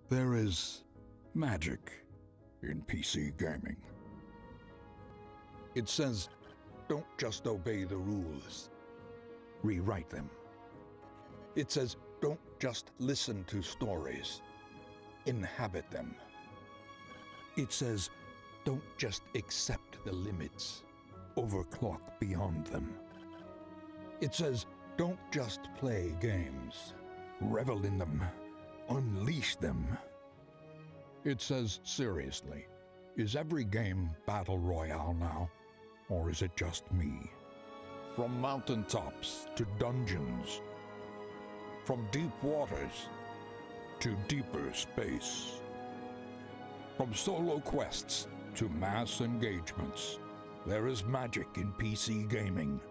There is magic in PC gaming. It says, don't just obey the rules, rewrite them. It says, don't just listen to stories, inhabit them. It says, don't just accept the limits, overclock beyond them. It says, don't just play games, revel in them, unleash them. It says, seriously, is every game Battle Royale now? Or is it just me? From mountaintops to dungeons, from deep waters to deeper space, from solo quests to mass engagements, there is magic in PC gaming.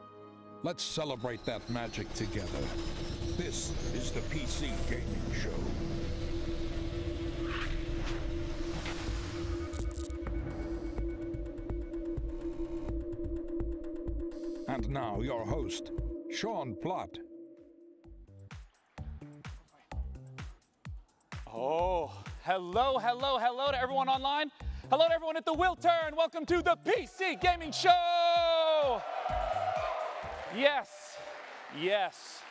Let's celebrate that magic together. This is the PC Gaming Show. And now your host, Sean Plott. Oh, hello to everyone online. Hello to everyone at the Will Turn. Welcome to the PC Gaming Show. Yes.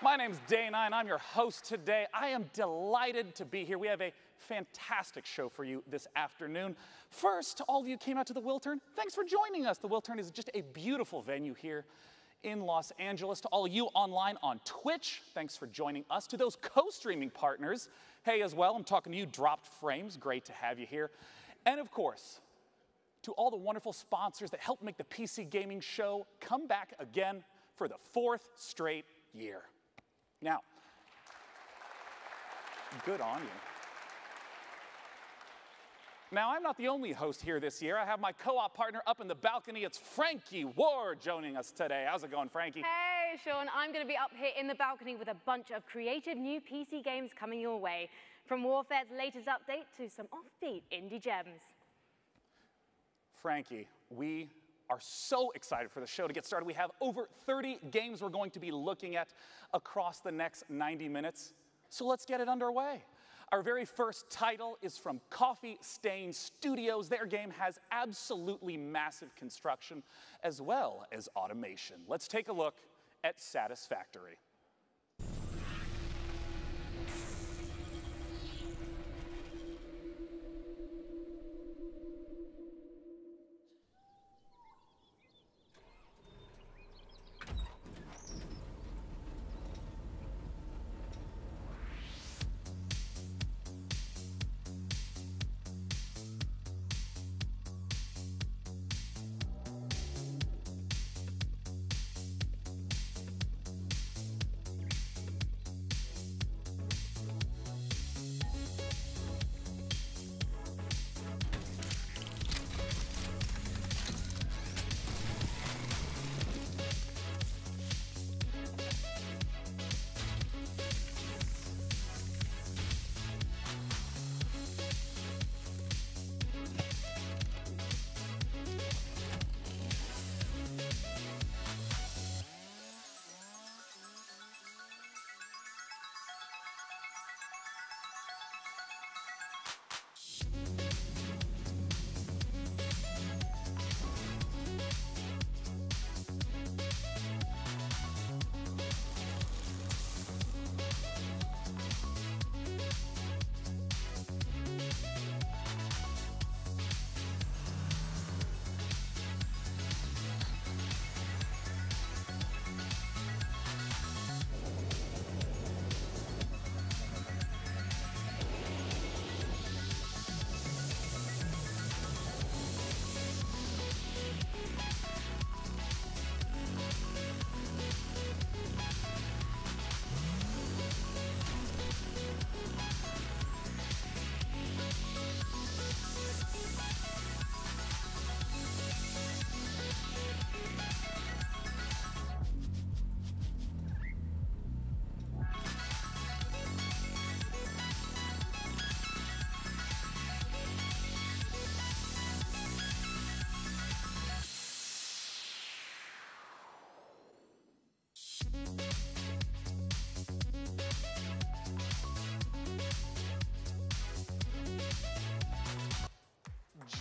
My name's Dana, and I'm your host today. I am delighted to be here. We have a fantastic show for you this afternoon. First, to all of you who came out to the Will Turn, thanks for joining us. The Will Turn is just a beautiful venue here in Los Angeles. To all of you online on Twitch, thanks for joining us. To those co-streaming partners, hey as well, I'm talking to you, Dropped Frames, great to have you here. And of course, to all the wonderful sponsors that help make the PC Gaming Show come back again for the 4th straight year. Now, good on you. Now, I'm not the only host here this year. I have my co-op partner up in the balcony. It's Frankie Ward joining us today. How's it going, Frankie? Hey, Sean. I'm going to be up here in the balcony with a bunch of creative new PC games coming your way. From Warfare's latest update to some offbeat indie gems. Frankie, we are so excited for the show to get started. We have over 30 games we're going to be looking at across the next 90 minutes. So let's get it underway. Our very first title is from Coffee Stain Studios. Their game has absolutely massive construction as well as automation. Let's take a look at Satisfactory.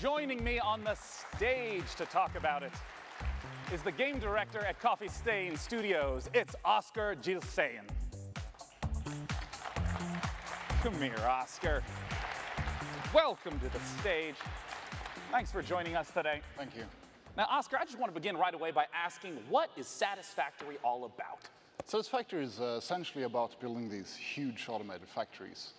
joining me on the stage to talk about it is the game director at Coffee Stain Studios. It's Oscar Gilsayan. Come here, Oscar. Welcome to the stage. Thanks for joining us today. Thank you. Now, Oscar, I just want to begin right away by asking, what is Satisfactory all about? Satisfactory is essentially about building these huge automated factories.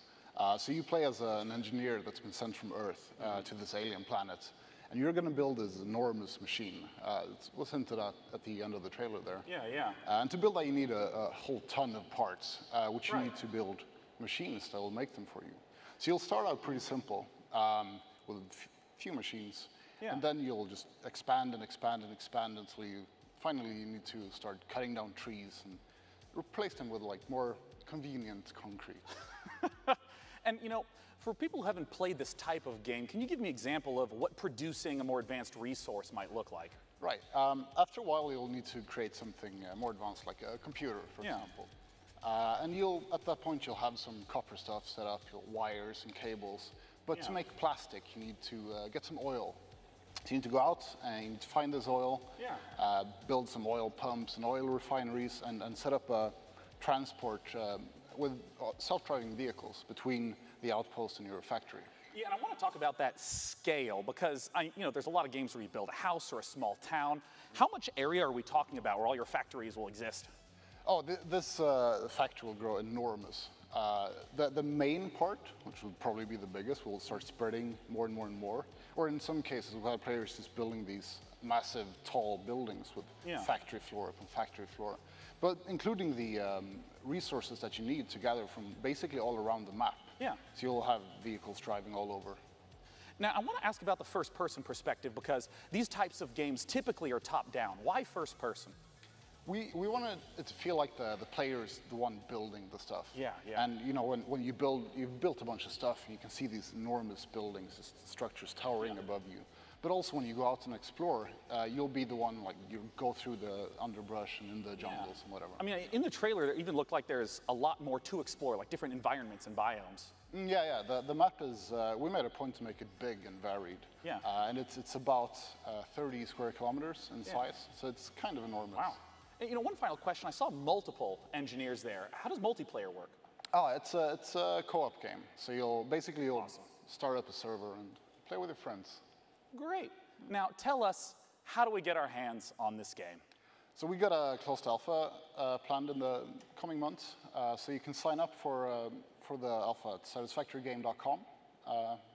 So you play as an engineer that's been sent from Earth to this alien planet, and you're going to build this enormous machine. It was hinted at the end of the trailer there. Yeah. And to build that, you need a whole ton of parts, which you need to build machines that will make them for you. So you'll start out pretty simple with a few machines, and then you'll just expand and expand and expand until you finally need to start cutting down trees and replace them with like more convenient concrete. And you know, for people who haven't played this type of game, can you give me an example of what producing a more advanced resource might look like? Right. After a while, you'll need to create something more advanced, like a computer, for example. And at that point, you'll have some copper stuff set up, your wires and cables. But to make plastic, you need to get some oil. So you need to go out and you need to find this oil, build some oil pumps and oil refineries, and set up a transport with self-driving vehicles between the outpost and your factory. Yeah, and I want to talk about that scale because there's a lot of games where you build a house or a small town. How much area are we talking about where all your factories will exist? Oh, this factory will grow enormous. The main part, which will probably be the biggest, will start spreading more and more and more. Or in some cases, we'll have players just building these massive, tall buildings with factory floor upon factory floor. But including the resources that you need to gather from basically all around the map. Yeah. So you'll have vehicles driving all over. Now, I want to ask about the first-person perspective because these types of games typically are top-down. Why first-person? We wanted it to feel like the player is the one building the stuff. Yeah. And when you've built a bunch of stuff, you can see these enormous buildings, structures towering above you. But also when you go out and explore, you'll be the one, like, you go through the underbrush and in the jungles and whatever. I mean, in the trailer, it even looked like there's a lot more to explore, like different environments and biomes. Yeah. The map is, we made a point to make it big and varied. Yeah. And it's about 30 square kilometers in size, so it's kind of enormous. Wow. And, one final question. I saw multiple engineers there. How does multiplayer work? Oh, it's a co-op game. So you'll start up a server and play with your friends. Great. Now, tell us, how do we get our hands on this game? So we got a closed alpha planned in the coming months. So you can sign up for the alpha at satisfactorygame.com.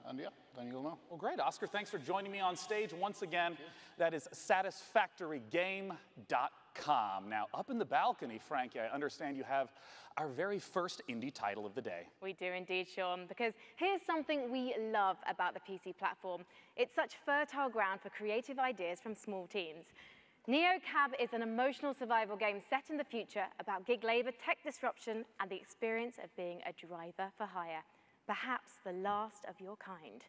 And then you'll know. Well, great. Oscar, thanks for joining me on stage once again. That is satisfactorygame.com. Now, up in the balcony, Frankie, I understand you have our very first indie title of the day. We do indeed, Sean, because here's something we love about the PC platform. It's such fertile ground for creative ideas from small teams. NeoCab is an emotional survival game set in the future about gig labor, tech disruption, and the experience of being a driver for hire. Perhaps the last of your kind.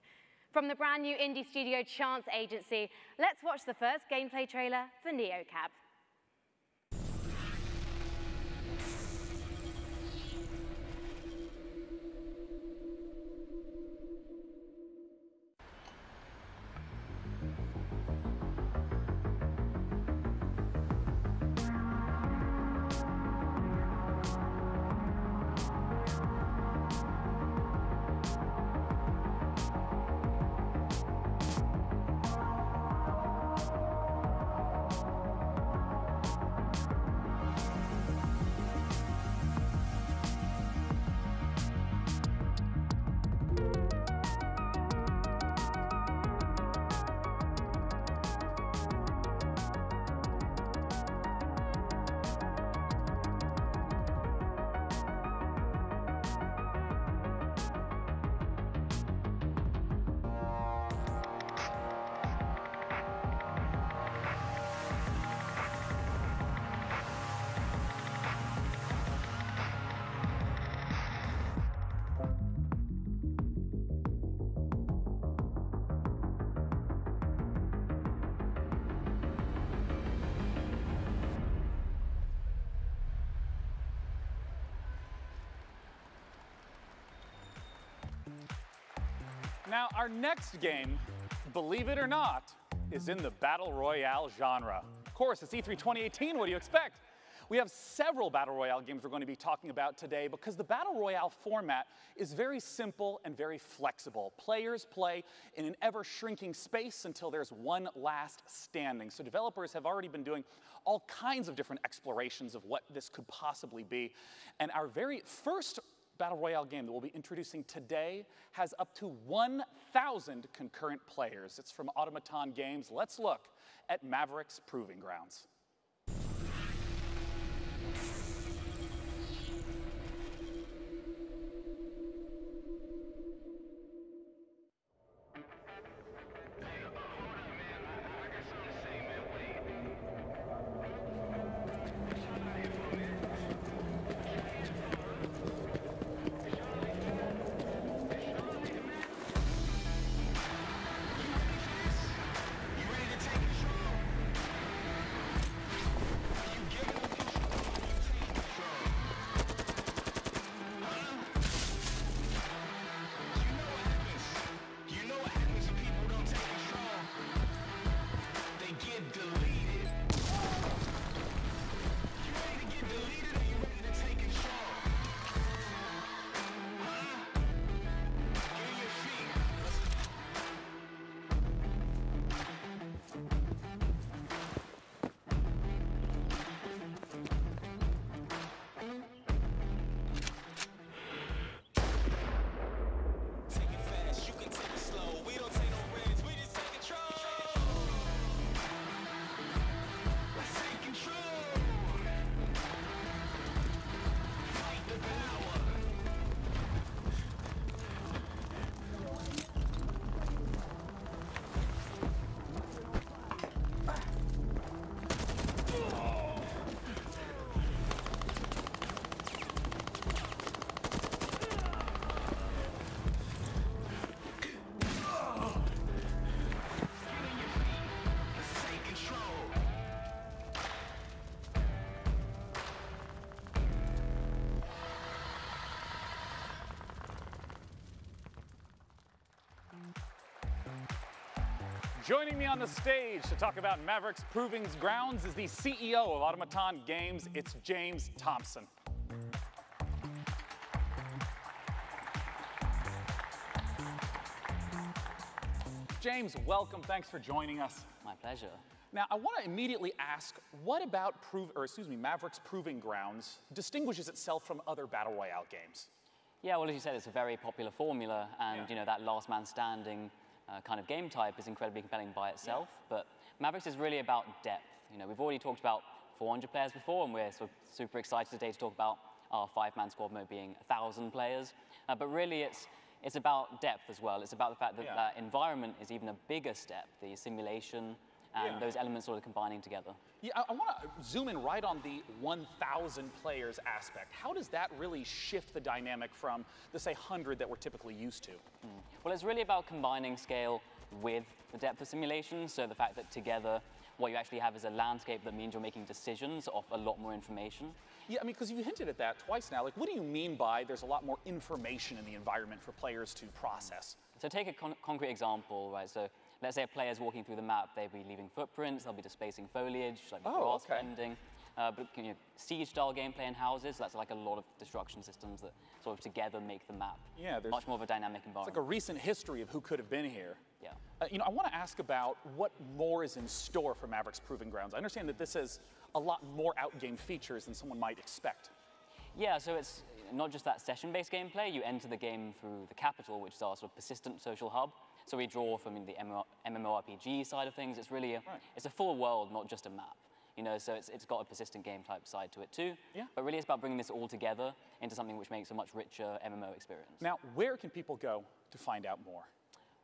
From the brand new indie studio Chance Agency, let's watch the first gameplay trailer for NeoCab. Now, our next game believe it or not, is in the Battle Royale genre. Of course, it's E3 2018, what do you expect? We have several Battle Royale games we're going to be talking about today because the Battle Royale format is very simple and very flexible. Players play in an ever-shrinking space until there's one last standing. So developers have already been doing all kinds of different explorations of what this could possibly be. And our very first Battle Royale game that we'll be introducing today has up to 1,000 concurrent players. It's from Automaton Games. Let's look at Mavericks Proving Grounds. Joining me on the stage to talk about Mavericks Proving Grounds is the CEO of Automaton Games. It's James Thompson. James, welcome. Thanks for joining us. My pleasure. Now, I want to immediately ask, what about Mavericks Proving Grounds distinguishes itself from other Battle Royale games? Yeah, well, as you said, it's a very popular formula, and you know that last man standing kind of game type is incredibly compelling by itself. But Mavericks is really about depth. You know, we've already talked about 400 players before, and we're sort of super excited today to talk about our 5-man squad mode being 1,000 players. But really, it's about depth as well. It's about the fact that that environment is even a bigger step, the simulation and those elements sort of combining together. Yeah, I want to zoom in right on the 1,000 players aspect. How does that really shift the dynamic from the, say, 100 that we're typically used to? Well, it's really about combining scale with the depth of simulation. So the fact that together, what you actually have is a landscape that means you're making decisions off a lot more information. Yeah, I mean, because you hinted at that twice now. Like, what do you mean by there's a lot more information in the environment for players to process? So take a concrete example, right? So let's say a player's walking through the map, they'll be leaving footprints, they'll be displacing foliage, like grass bending. But siege-style gameplay in houses, that's like a lot of destruction systems that sort of together make the map much more of a dynamic environment. It's like a recent history of who could have been here. Yeah. I want to ask about what more is in store for Mavericks Proving Grounds. I understand that this has a lot more out-game features than someone might expect. Yeah, so it's not just that session-based gameplay. You enter the game through the capital, which is our sort of persistent social hub. So we draw from the MMORPG side of things. It's really it's a full world, not just a map. You know, so it's got a persistent game type side to it too. Yeah. But really it's about bringing this all together into something which makes a much richer MMO experience. Now, where can people go to find out more?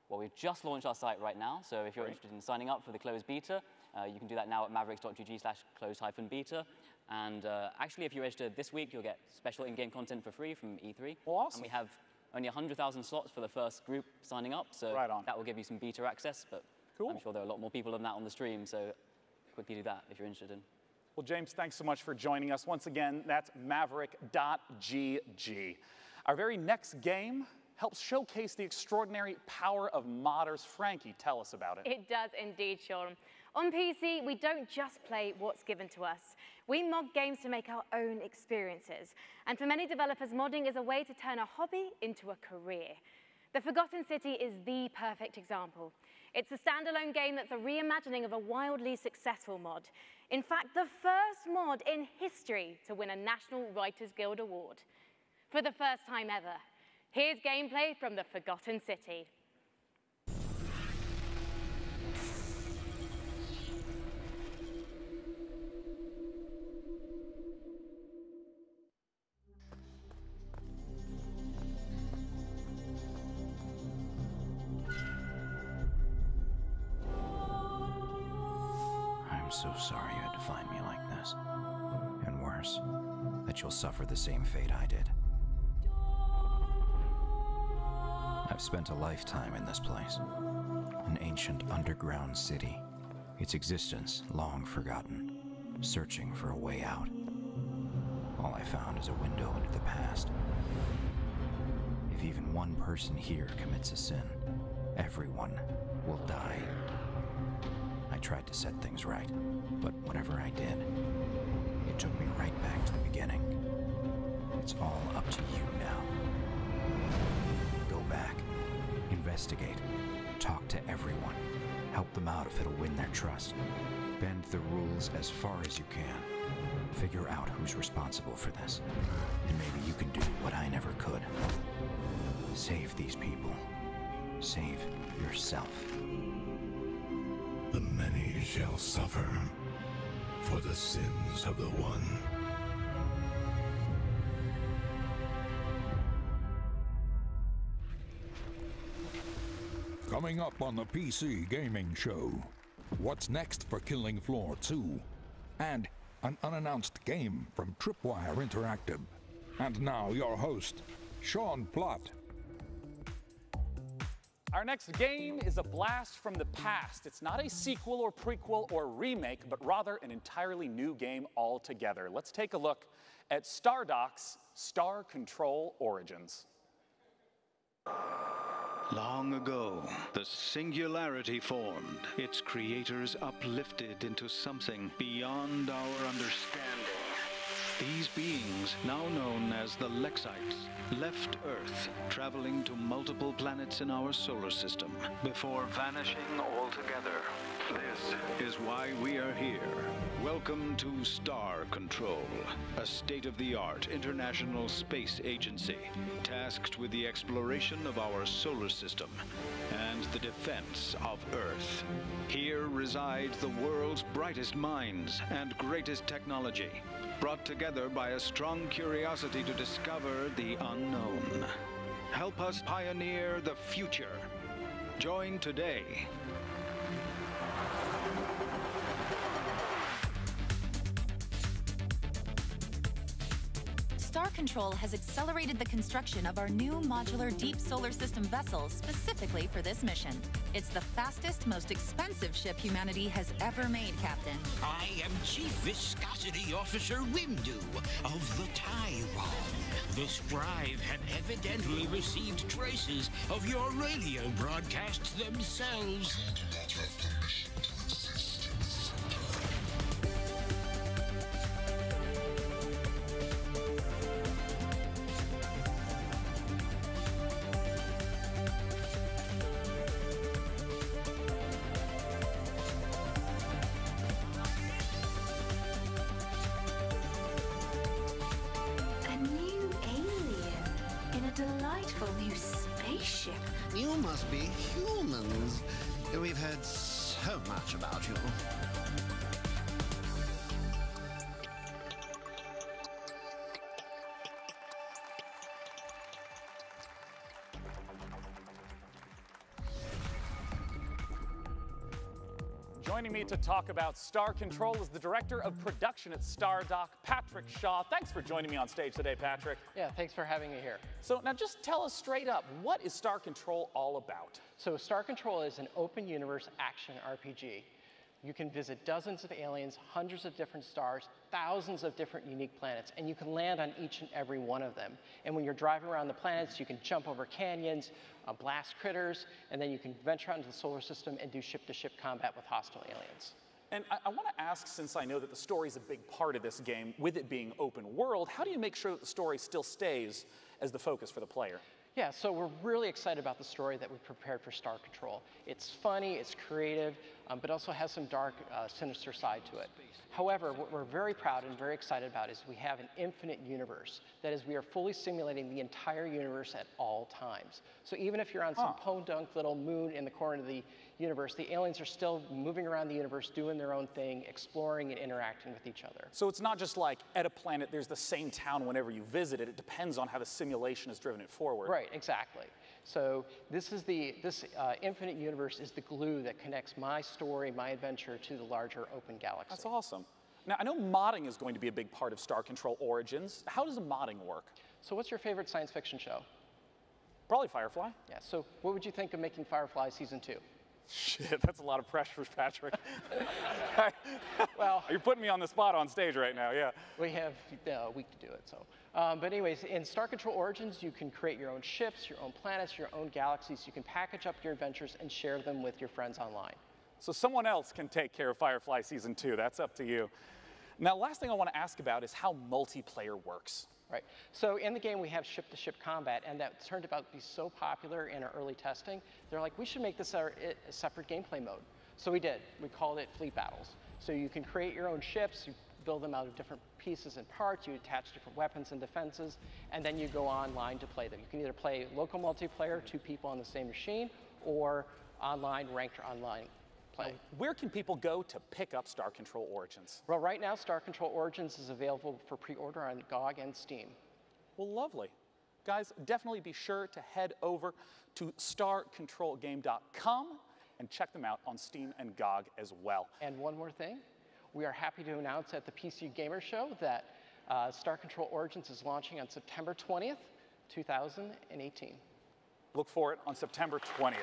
Well, we've just launched our site right now. So if you're interested in signing up for the closed beta, you can do that now at mavericks.gg/closed-beta. And actually, if you're registered this week, you'll get special in-game content for free from E3. Well, awesome. And we have only 100,000 slots for the first group signing up. So that will give you some beta access. But I'm sure there are a lot more people than that on the stream. So quickly do that if you're interested in. Well, James, thanks so much for joining us. Once again, that's maverick.gg. Our very next game helps showcase the extraordinary power of modders. Frankie, tell us about it. It does indeed, Sean. On PC, we don't just play what's given to us. We mod games to make our own experiences. And for many developers, modding is a way to turn a hobby into a career. The Forgotten City is the perfect example. It's a standalone game that's a reimagining of a wildly successful mod. In fact, the first mod in history to win a National Writers Guild Award. For the first time ever, here's gameplay from the Forgotten City. I'm so sorry you had to find me like this. And worse, that you'll suffer the same fate I did. I've spent a lifetime in this place. An ancient underground city. Its existence long forgotten. Searching for a way out. All I found is a window into the past. If even one person here commits a sin, everyone will die. I tried to set things right, but whatever I did, it took me right back to the beginning. It's all up to you now. Go back, investigate, talk to everyone, help them out if it'll win their trust. Bend the rules as far as you can. Figure out who's responsible for this, and maybe you can do what I never could. Save these people. Save yourself. The many shall suffer for the sins of the one. Coming up on the PC Gaming Show, what's next for Killing Floor 2? And an unannounced game from Tripwire Interactive. And now your host, Sean Plott. Our next game is a blast from the past. It's not a sequel or prequel or remake, but rather an entirely new game altogether. Let's take a look at Stardoc's Star Control Origins. Long ago, the Singularity formed, its creators uplifted into something beyond our understanding. These beings, now known as the Lexites, left Earth, traveling to multiple planets in our solar system, before vanishing altogether. This is why we are here. Welcome to Star Control, a state-of-the-art international space agency tasked with the exploration of our solar system and the defense of Earth. Here reside the world's brightest minds and greatest technology, brought together by a strong curiosity to discover the unknown. Help us pioneer the future. Join today. Star Control has accelerated the construction of our new modular deep solar system vessel specifically for this mission. It's the fastest, most expensive ship humanity has ever made, Captain. I am Chief Viscosity Officer Wimdu of the Tyrone. The Scribe had evidently received traces of your radio broadcasts themselves. Delightful new spaceship. You must be humans. We've heard so much about you. Joining me to talk about Star Control is the Director of Production at Stardock, Patrick Shaw. Thanks for joining me on stage today, Patrick. Yeah, thanks for having me here. So now just tell us straight up, what is Star Control all about? So Star Control is an open universe action RPG. You can visit dozens of aliens, hundreds of different stars, thousands of different unique planets, and you can land on each and every one of them. And when you're driving around the planets, you can jump over canyons, blast critters, and then you can venture out into the solar system and do ship-to-ship combat with hostile aliens. And I want to ask, since I know that the story is a big part of this game, with it being open world, how do you make sure that the story still stays as the focus for the player? Yeah, so we're really excited about the story that we prepared for Star Control. It's funny, it's creative, but also has some dark, sinister side to it. However, what we're very proud and very excited about is we have an infinite universe. That is, we are fully simulating the entire universe at all times. So even if you're on some podunk little moon in the corner of the universe, the aliens are still moving around the universe, doing their own thing, exploring and interacting with each other. So it's not just like at a planet there's the same town whenever you visit it. It depends on how the simulation has driven it forward. Right, exactly. So this infinite universe is the glue that connects my story, my adventure, to the larger open galaxy. That's awesome. Now, I know modding is going to be a big part of Star Control Origins. How does the modding work? So what's your favorite science fiction show? Probably Firefly. Yeah, so what would you think of making Firefly Season 2? Shit, that's a lot of pressure, Patrick. Well, you're putting me on the spot on stage right now, yeah. We have a week to do it, so. But anyways, in Star Control Origins, you can create your own ships, your own planets, your own galaxies. You can package up your adventures and share them with your friends online. So someone else can take care of Firefly Season 2. That's up to you. Now, last thing I want to ask about is how multiplayer works. Right. So in the game, we have ship-to-ship combat, and that turned out to be so popular in our early testing. They're like, we should make this a separate gameplay mode. So we did. We called it Fleet Battles. So you can create your own ships, you build them out of different pieces and parts, you attach different weapons and defenses, and then you go online to play them. You can either play local multiplayer, 2 people on the same machine, or online, ranked online play. Where can people go to pick up Star Control Origins? Well, right now, Star Control Origins is available for pre-order on GOG and Steam. Well, lovely. Guys, definitely be sure to head over to starcontrolgame.com and check them out on Steam and GOG as well. And one more thing, we are happy to announce at the PC Gamer Show that Star Control Origins is launching on September 20th, 2018. Look for it on September 20th.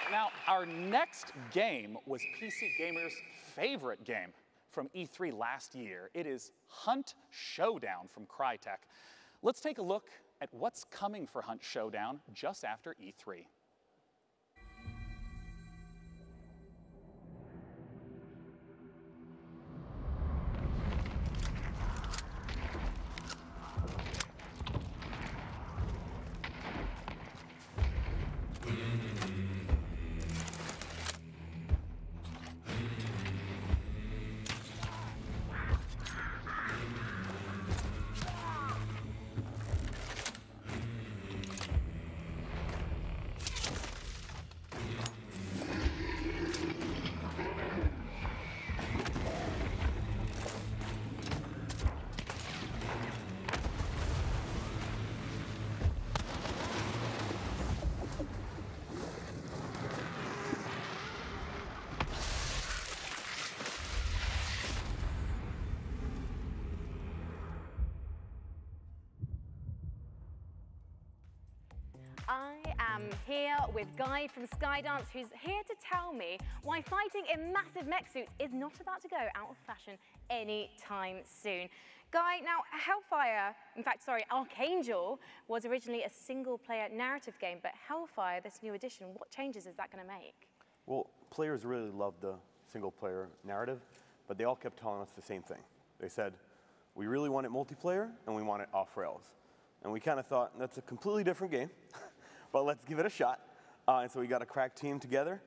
Now, our next game was PC Gamer's favorite game from E3 last year. It is Hunt Showdown from Crytek. Let's take a look at what's coming for Hunt Showdown just after E3. I am here with Guy from Skydance, who's here to tell me why fighting in massive mech suits is not about to go out of fashion anytime soon. Guy, now Hellfire, in fact, sorry, Archangel was originally a single-player narrative game, but Hellfire, this new edition, what changes is that going to make? Well, players really loved the single-player narrative, but they all kept telling us the same thing. They said, we really want it multiplayer, and we want it off-rails. And we kind of thought, that's a completely different game, but let's give it a shot. And so we got a crack team together.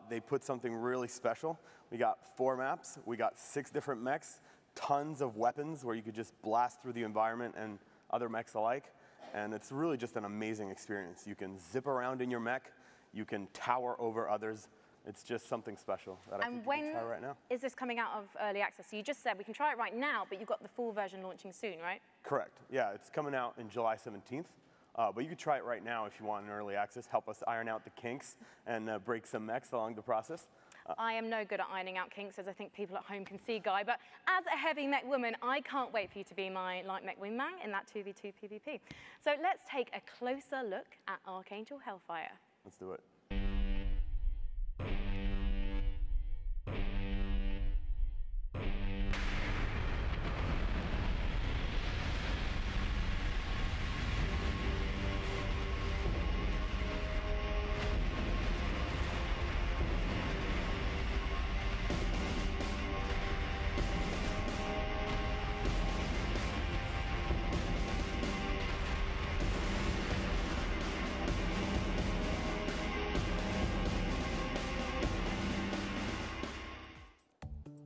They put something really special. We got 4 maps. We got 6 different mechs, tons of weapons where you could just blast through the environment and other mechs alike. And it's really just an amazing experience. You can zip around in your mech. You can tower over others. It's just something special that I think you can try right now. Is this coming out of early access? So you just said we can try it right now, but you've got the full version launching soon, right? Correct. Yeah, it's coming out in July 17th. But you can try it right now if you want in early access. Help us iron out the kinks and break some mechs along the process. I am no good at ironing out kinks, as I think people at home can see, Guy, but as a heavy mech woman, I can't wait for you to be my light mech wingman in that 2v2 PvP. So let's take a closer look at Archangel Hellfire. Let's do it.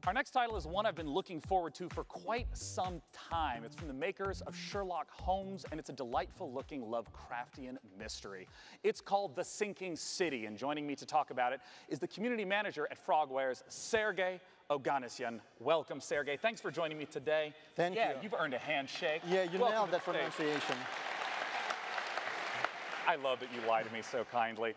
Our next title is one I've been looking forward to for quite some time. It's from the makers of Sherlock Holmes, and it's a delightful looking Lovecraftian mystery. It's called The Sinking City, and joining me to talk about it is the community manager at Frogwares, Sergey Oganessian. Welcome, Sergey. Thanks for joining me today. Thank you. Yeah, you've earned a handshake. Yeah, you Welcome nailed that to the stage. pronunciation. I love that you lie to me so kindly.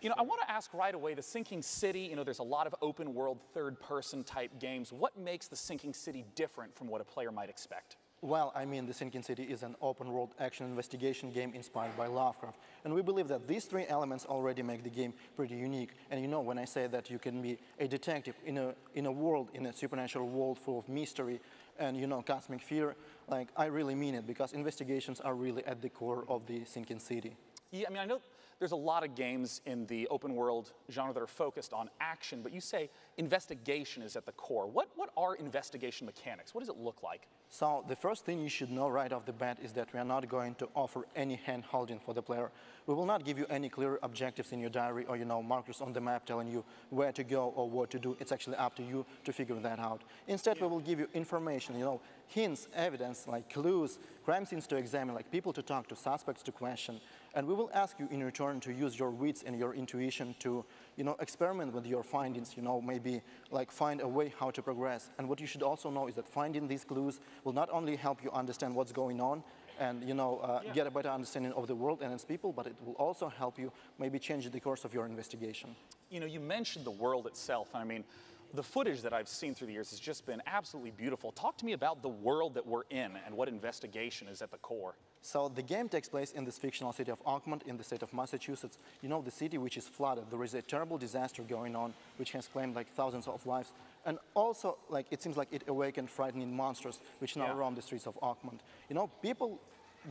You know, I want to ask right away, The Sinking City, you know, there's a lot of open world, third-person type games. What makes The Sinking City different from what a player might expect? Well, I mean, The Sinking City is an open world action investigation game inspired by Lovecraft. And we believe that these three elements already make the game pretty unique. And you know, when I say that you can be a detective in a world, in a supernatural world full of mystery and, you know, cosmic fear, like, I really mean it, because investigations are really at the core of The Sinking City. Yeah, I mean, I know there's a lot of games in the open world genre that are focused on action, but you say investigation is at the core. What are investigation mechanics? What does it look like? So the first thing you should know right off the bat is that we are not going to offer any hand-holding for the player. We will not give you any clear objectives in your diary or, you know, markers on the map telling you where to go or what to do. It's actually up to you to figure that out. Instead, we will give you information, you know, hints, evidence, like clues, crime scenes to examine, like people to talk to, suspects to question. And we will ask you in return to use your wits and your intuition to, you know, experiment with your findings, you know, maybe like find a way how to progress. And what you should also know is that finding these clues will not only help you understand what's going on and, you know, get a better understanding of the world and its people, but it will also help you maybe change the course of your investigation. You know, you mentioned the world itself, and I mean, the footage that I've seen through the years has just been absolutely beautiful. Talk to me about the world that we're in and what investigation is at the core. So the game takes place in this fictional city of Oakmont in the state of Massachusetts. You know, the city which is flooded. There is a terrible disaster going on which has claimed like thousands of lives. And also, like, it seems like it awakened frightening monsters which now roam the streets of Oakmont. You know, people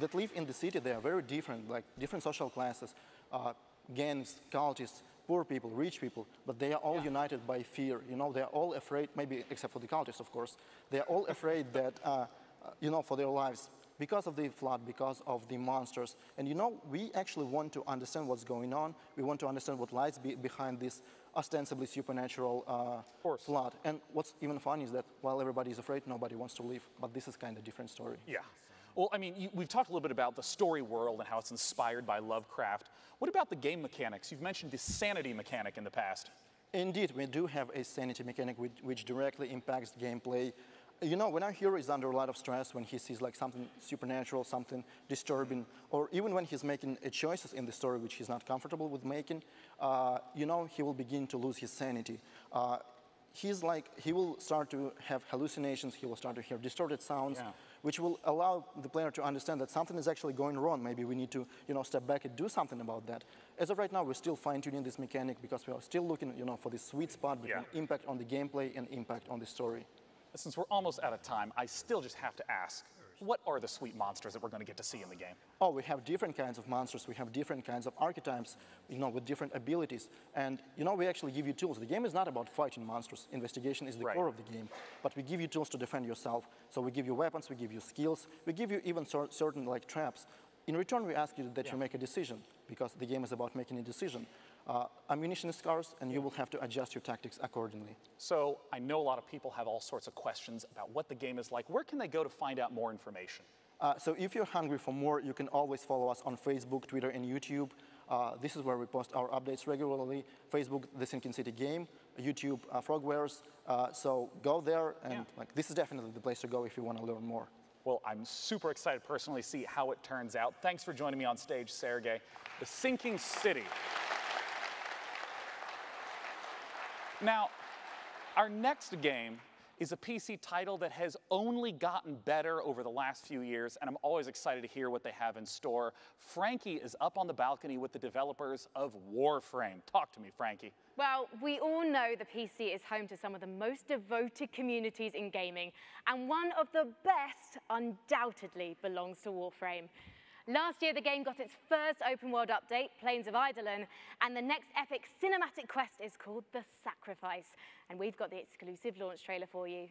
that live in the city, they are very different, like different social classes, gangs, cultists, poor people, rich people, but they are all united by fear. You know, they are all afraid, maybe except for the cultists, of course, they are all afraid that, you know, for their lives, because of the flood, because of the monsters. And you know, we actually want to understand what's going on. We want to understand what lies behind this ostensibly supernatural flood. And what's even funny is that while everybody is afraid, nobody wants to leave. But this is kind of a different story. Yeah. Well, I mean, we've talked a little bit about the story world and how it's inspired by Lovecraft. What about the game mechanics? You've mentioned the sanity mechanic in the past. Indeed, we do have a sanity mechanic which directly impacts gameplay. You know, when our hero is under a lot of stress, when he sees like something supernatural, something disturbing, or even when he's making choices in the story which he's not comfortable with making, you know, he will begin to lose his sanity. He will start to have hallucinations, he will start to hear distorted sounds, which will allow the player to understand that something is actually going wrong. Maybe we need to, you know, step back and do something about that. As of right now, we're still fine-tuning this mechanic because we are still looking, you know, for this sweet spot between impact on the gameplay and impact on the story. Since we're almost out of time, I still just have to ask, what are the sweet monsters that we're going to get to see in the game? Oh, we have different kinds of monsters. We have different kinds of archetypes, you know, with different abilities. And, you know, we actually give you tools. The game is not about fighting monsters. Investigation is the core of the game. But we give you tools to defend yourself. So we give you weapons, we give you skills, we give you even certain, like, traps. In return, we ask you that you make a decision, because the game is about making a decision. Ammunition is scarce, and you will have to adjust your tactics accordingly. So I know a lot of people have all sorts of questions about what the game is like. Where can they go to find out more information? So if you're hungry for more, you can always follow us on Facebook, Twitter, and YouTube. This is where we post our updates regularly. Facebook, The Sinking City Game, YouTube, Frogwares. So go there, and like, this is definitely the place to go if you want to learn more. Well, I'm super excited personally to see how it turns out. Thanks for joining me on stage, Sergey. The Sinking City. Now, Our next game is a PC title that has only gotten better over the last few years, and I'm always excited to hear what they have in store. Frankie is up on the balcony with the developers of Warframe. Talk to me, Frankie. Well, we all know the PC is home to some of the most devoted communities in gaming, and one of the best undoubtedly belongs to Warframe. Last year, the game got its first open-world update, Plains of Eidolon, and the next epic cinematic quest is called The Sacrifice. And we've got the exclusive launch trailer for you.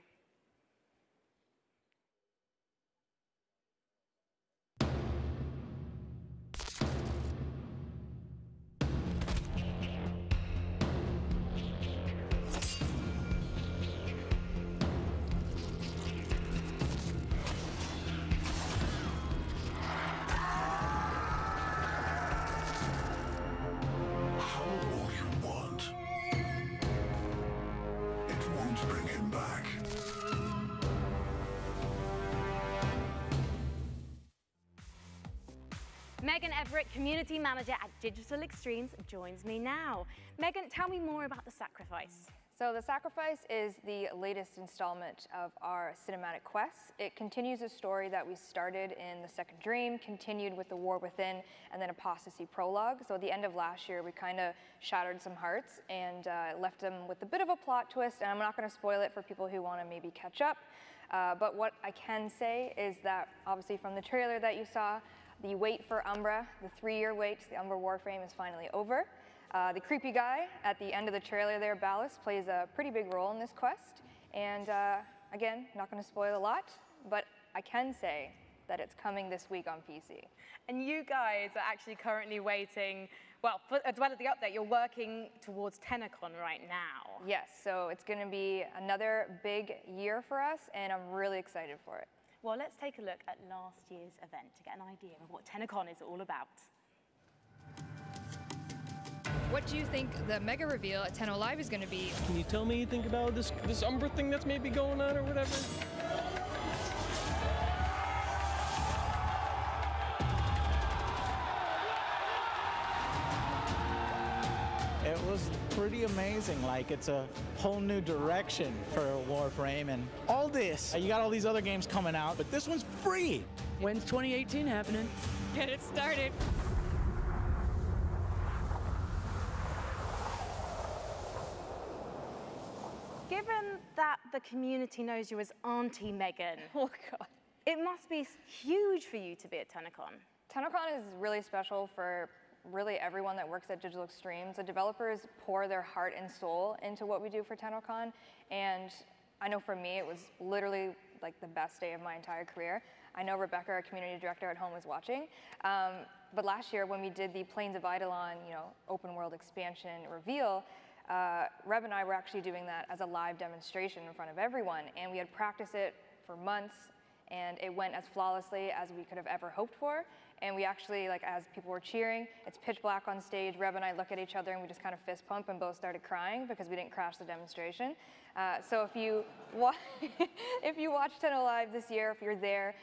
Megan Everett, Community Manager at Digital Extremes, joins me now. Megan, tell me more about The Sacrifice. So The Sacrifice is the latest installment of our cinematic quest. It continues a story that we started in The Second Dream, continued with The War Within, and then Apostasy Prologue. So at the end of last year, we kind of shattered some hearts and left them with a bit of a plot twist, and I'm not going to spoil it for people who want to maybe catch up. But what I can say is that, obviously from the trailer that you saw, the wait for Umbra, the 3-year wait to the Umbra Warframe is finally over. The creepy guy at the end of the trailer there, Ballast, plays a pretty big role in this quest. And again, not going to spoil a lot, but I can say that it's coming this week on PC. And you guys are actually currently waiting, well, as well as the update, you're working towards TennoCon right now. Yes, so it's going to be another big year for us, and I'm really excited for it. Well, let's take a look at last year's event to get an idea of what TennoCon is all about. What do you think the mega reveal at Tenno Live is going to be? Can you tell me anything about this Umbra thing that's maybe going on or whatever? It was pretty amazing. Like, it's a whole new direction for Warframe, and all this. You got all these other games coming out, but this one's free. When's 2018 happening? Get it started. Given that the community knows you as Auntie Megan, oh God, it must be huge for you to be at TennoCon. TennoCon is really special for really everyone that works at Digital Extremes. The developers pour their heart and soul into what we do for TennoCon, and I know for me it was literally like the best day of my entire career. I know Rebecca, our community director at home, is watching. But last year when we did the Plains of Eidolon, open world expansion reveal, Reb and I were actually doing that as a live demonstration in front of everyone, and we had practiced it for months, and it went as flawlessly as we could have ever hoped for. And we actually, as people were cheering, it's pitch black on stage. Reb and I look at each other and we just kind of fist pump and both started crying because we didn't crash the demonstration. So if you watch Tenno Live this year, if you're there,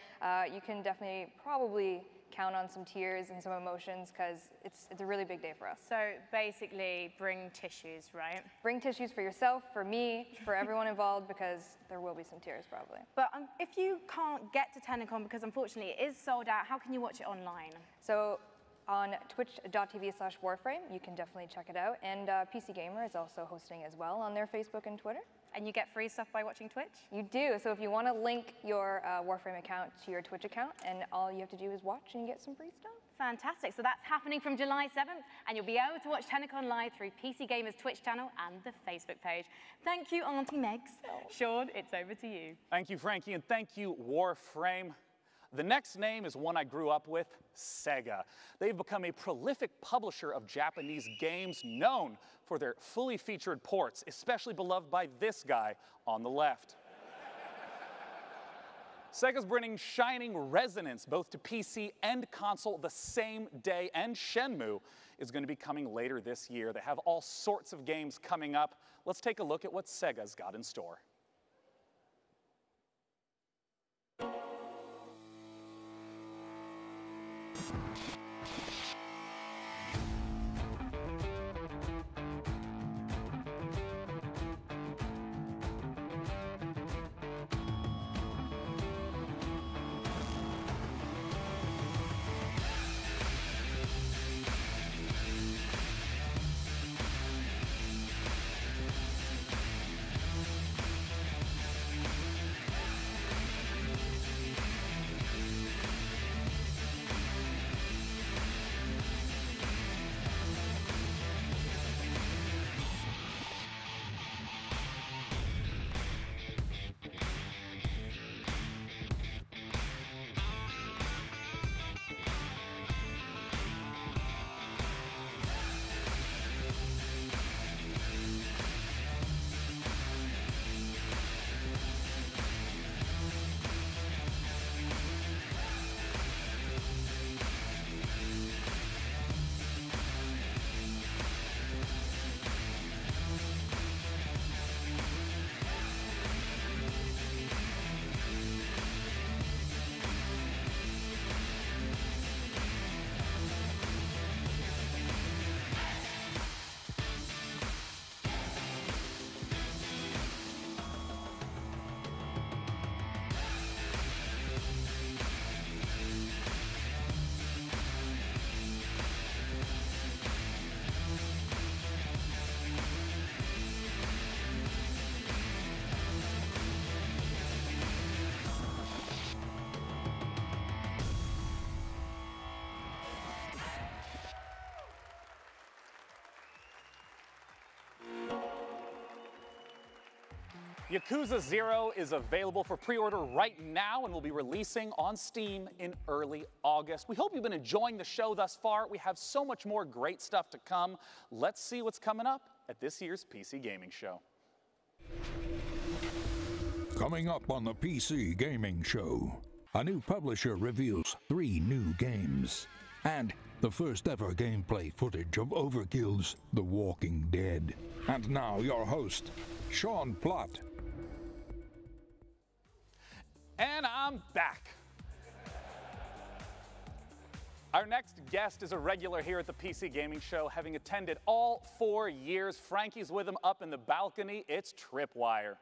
you can definitely probably count on some tears and some emotions because it's a really big day for us. So basically, bring tissues, right? Bring tissues for yourself, for me, for everyone involved, because there will be some tears probably. But if you can't get to TennoCon because unfortunately it is sold out, how can you watch it online? So on twitch.tv/Warframe, you can definitely check it out. And PC Gamer is also hosting as well on their Facebook and Twitter. And you get free stuff by watching Twitch? You do. So if you want to link your Warframe account to your Twitch account, and all you have to do is watch and you get some free stuff. Fantastic. So that's happening from July 7th, and you'll be able to watch TennoCon live through PC Gamer's Twitch channel and the Facebook page. Thank you, Auntie Megs. Sean, it's over to you. Thank you, Frankie, and thank you, Warframe. The next name is one I grew up with, Sega. They've become a prolific publisher of Japanese games known for their fully featured ports, especially beloved by this guy on the left. Sega's bringing shining resonance both to PC and console the same day, and Shenmue is going to be coming later this year. They have all sorts of games coming up. Let's take a look at what Sega's got in store. Yakuza 0 is available for pre-order right now and will be releasing on Steam in early August. We hope you've been enjoying the show thus far. We have so much more great stuff to come. Let's see what's coming up at this year's PC Gaming Show. Coming up on the PC Gaming Show, a new publisher reveals 3 new games, and the first ever gameplay footage of Overkill's The Walking Dead. And now your host, Sean Plott. And I'm back. Our next guest is a regular here at the PC Gaming Show, having attended all 4 years. Frankie's with him up in the balcony. It's Tripwire.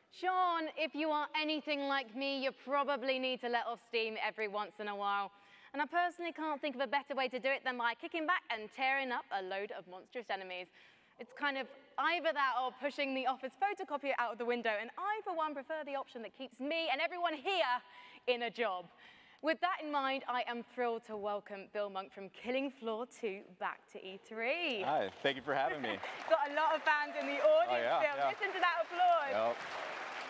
Sean, if you are anything like me, you probably need to let off steam every once in a while. And I personally can't think of a better way to do it than by kicking back and tearing up a load of monstrous enemies. It's kind of either that or pushing the office photocopier out of the window, and I, for one, prefer the option that keeps me and everyone here in a job. With that in mind, I am thrilled to welcome Bill Monk from Killing Floor 2 back to E3. Hi, thank you for having me. Got a lot of fans in the audience, Bill. Listen to that applause. Yep.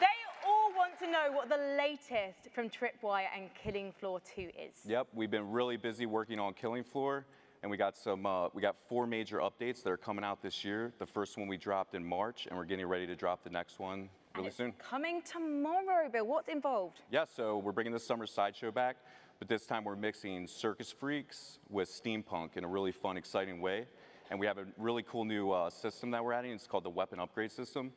They all want to know what the latest from Tripwire and Killing Floor 2 is. Yep, we've been really busy working on Killing Floor, and we got 4 major updates that are coming out this year. The first one we dropped in March, and we're getting ready to drop the next one really soon. Coming tomorrow, Bill. What's involved? Yeah, so we're bringing the summer sideshow back, but this time we're mixing circus freaks with steampunk in a really fun, exciting way. And we have a really cool new system that we're adding. It's called the Weapon Upgrade System.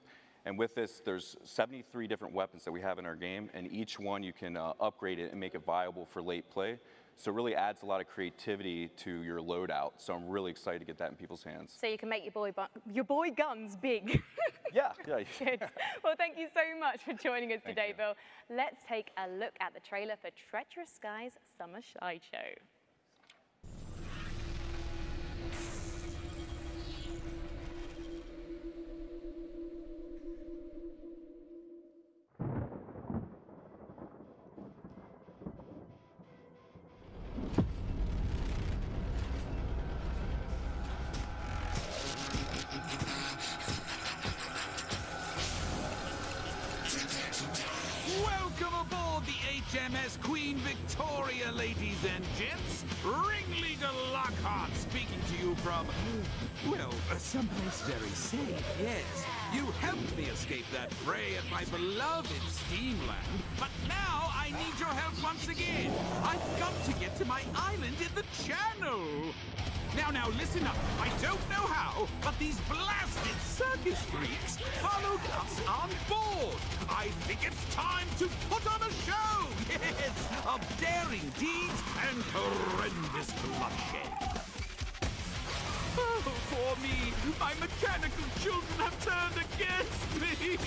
And with this, there's 73 different weapons that we have in our game, and each one you can upgrade it and make it viable for late play. So it really adds a lot of creativity to your loadout. So I'm really excited to get that in people's hands. So you can make your boy guns big. Yeah. Good. Well, thank you so much for joining us today, Bill. Let's take a look at the trailer for Treacherous Skies Summer Sideshow. Welcome aboard the HMS Queen Victoria, ladies and gents. Ringleader Lockhart speaking to you from, well, someplace very safe, yes. You helped me escape that fray at my beloved Steamland, but now I need your help once again. I've got to get to my island in the channel. Now, listen up. I don't know how, but these blasted circus freaks followed us on board. I think it's time to put on a show, yes, of daring deeds and horrendous bloodshed. Oh, for me, my mechanical children have turned against me.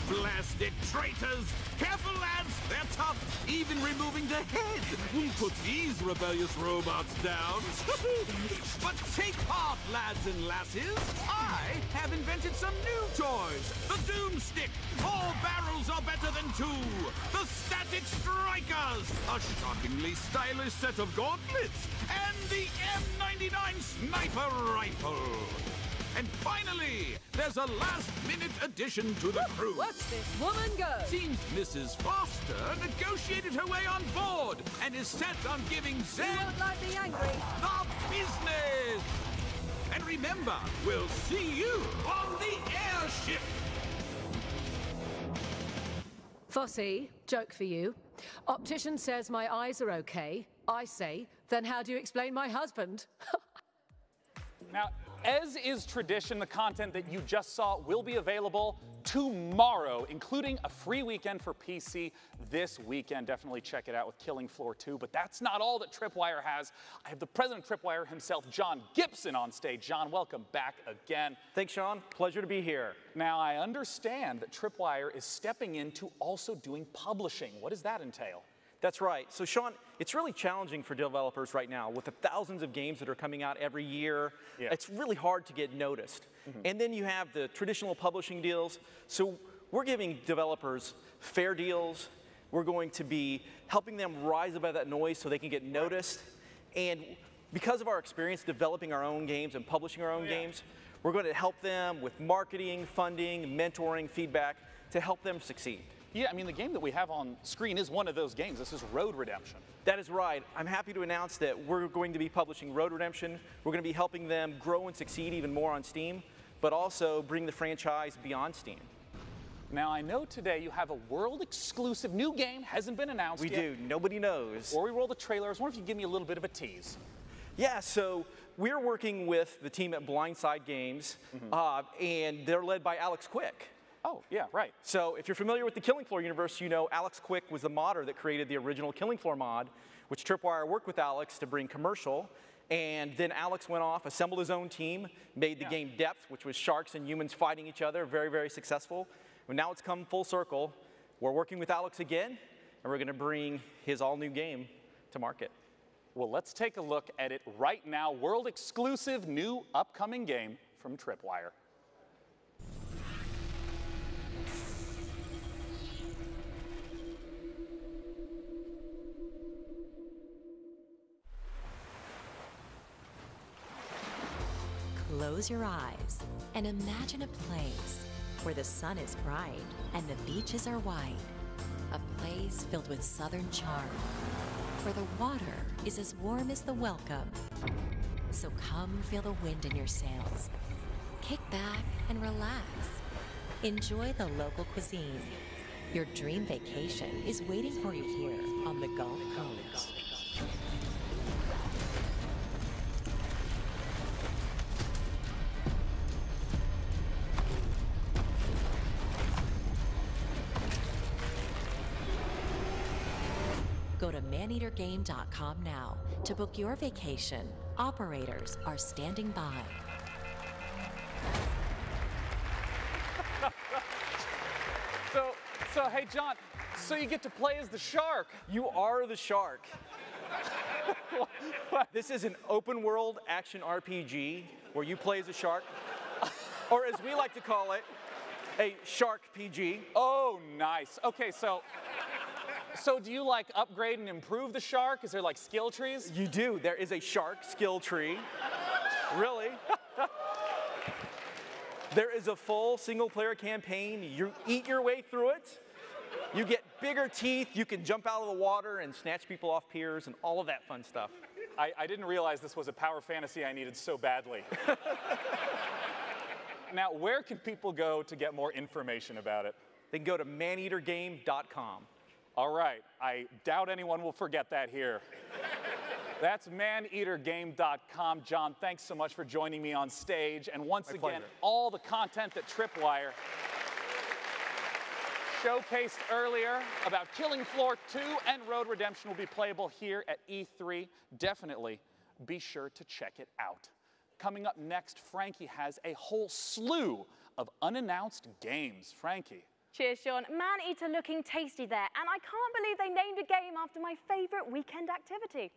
Blasted traitors! Careful, lads, they're tough. Even removing the head won't put these rebellious robots down. But take heart, lads and lasses. I have invented some new toys. The Doomstick. 4 barrels are better than 2. The Static Strikers. A shockingly stylish set of gauntlets. And the M99 Sniper Rifle. And finally, there's a last-minute addition to the crew. Watch this woman go. Seems Mrs. Foster negotiated her way on board and is set on giving Zed You won't like me angry. the business. And remember, we'll see you on the airship. Fossey, joke for you. Optician says my eyes are okay. I say, then how do you explain my husband? Now, as is tradition, the content that you just saw will be available tomorrow, including a free weekend for PC this weekend. Definitely check it out with Killing Floor 2. But that's not all that Tripwire has. I have the president of Tripwire himself, John Gibson, on stage. John, welcome back again. Thanks, Sean. Pleasure to be here. Now, I understand that Tripwire is stepping into also doing publishing. What does that entail? That's right. So, Sean, it's really challenging for developers right now. With the thousands of games that are coming out every year, it's really hard to get noticed. And then you have the traditional publishing deals. So we're giving developers fair deals. We're going to be helping them rise above that noise so they can get noticed. And because of our experience developing our own games and publishing our own games, we're going to help them with marketing, funding, mentoring, feedback to help them succeed. Yeah, I mean, the game that we have on screen is one of those games. This is Road Redemption. That is right. I'm happy to announce that we're going to be publishing Road Redemption. We're going to be helping them grow and succeed even more on Steam, but also bring the franchise beyond Steam. Now, I know today you have a world-exclusive new game, hasn't been announced yet. We do. Nobody knows. Before we roll the trailer, I was wondering if you could give me a little bit of a tease. Yeah, so we're working with the team at Blindside Games, and they're led by Alex Quick. Oh, yeah, right. So if you're familiar with the Killing Floor universe, you know Alex Quick was the modder that created the original Killing Floor mod, which Tripwire worked with Alex to bring commercial. And then Alex went off, assembled his own team, made the game Depth, which was sharks and humans fighting each other, very, very successful. And now it's come full circle. We're working with Alex again, and we're going to bring his all-new game to market. Well, let's take a look at it right now. World-exclusive new upcoming game from Tripwire. Close your eyes and imagine a place where the sun is bright and the beaches are wide. A place filled with southern charm, where the water is as warm as the welcome. So come feel the wind in your sails. Kick back and relax. Enjoy the local cuisine. Your dream vacation is waiting for you here on the Gulf Coast. Go to maneatergame.com now to book your vacation. Operators are standing by. So hey, John, so you get to play as the shark. You are the shark. This is an open world action RPG where you play as a shark, or as we like to call it, a shark PG. Oh, nice. Okay, so do you like upgrade and improve the shark? Is there like skill trees? You do. There is a shark skill tree. Really? There is a full single-player campaign. You eat your way through it. You get bigger teeth. You can jump out of the water and snatch people off piers and all of that fun stuff. I didn't realize this was a power fantasy I needed so badly. Now, where can people go to get more information about it? They can go to maneatergame.com. All right. I doubt anyone will forget that here. That's maneatergame.com. John, thanks so much for joining me on stage. And once again, all the content that Tripwire showcased earlier about Killing Floor 2 and Road Redemption will be playable here at E3. Definitely be sure to check it out. Coming up next, Frankie has a whole slew of unannounced games. Frankie. Cheers, Sean. Man-eater looking tasty there. And I can't believe they named a game after my favorite weekend activity.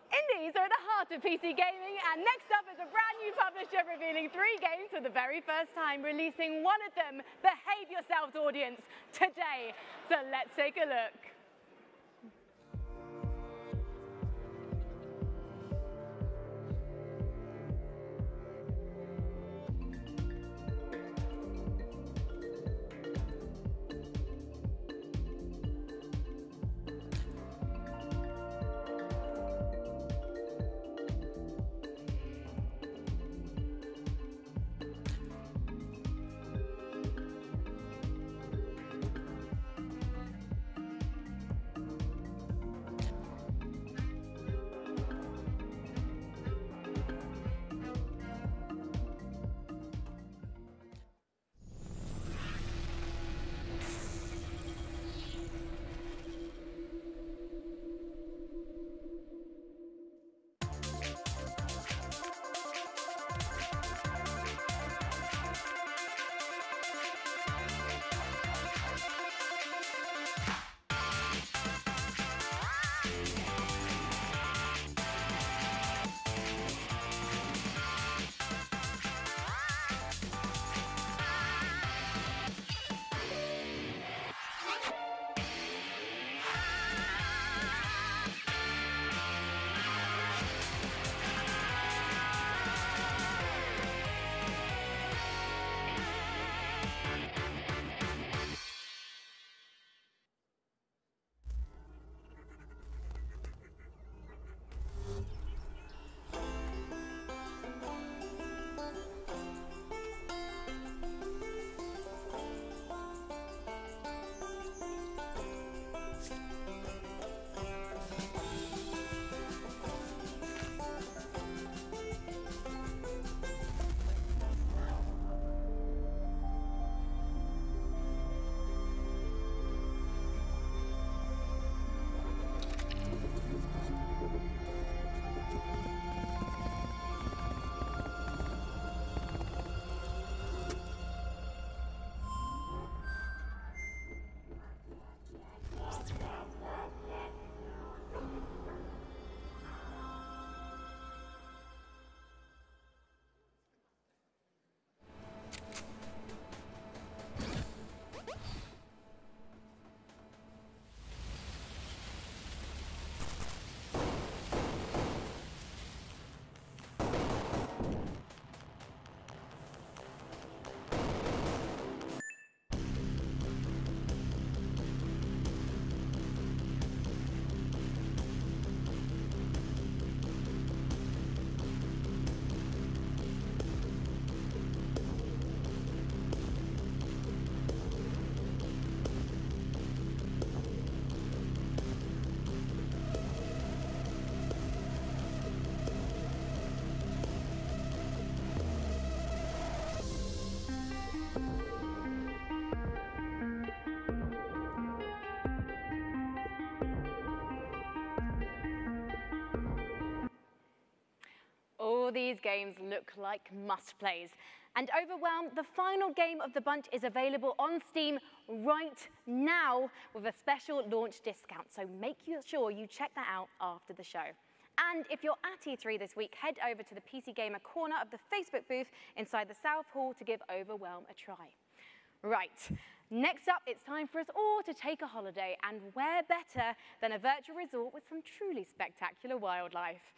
Indies are at the heart of PC gaming, and next up is a brand new publisher revealing 3 games for the very first time, releasing one of them, Behave Yourselves audience, today. So let's take a look. these games look like must-plays. And Overwhelm, the final game of the bunch, is available on Steam right now with a special launch discount. So make sure you check that out after the show. And if you're at E3 this week, head over to the PC Gamer corner of the Facebook booth inside the South Hall to give Overwhelm a try. Right, next up, it's time for us all to take a holiday, and where better than a virtual resort with some truly spectacular wildlife.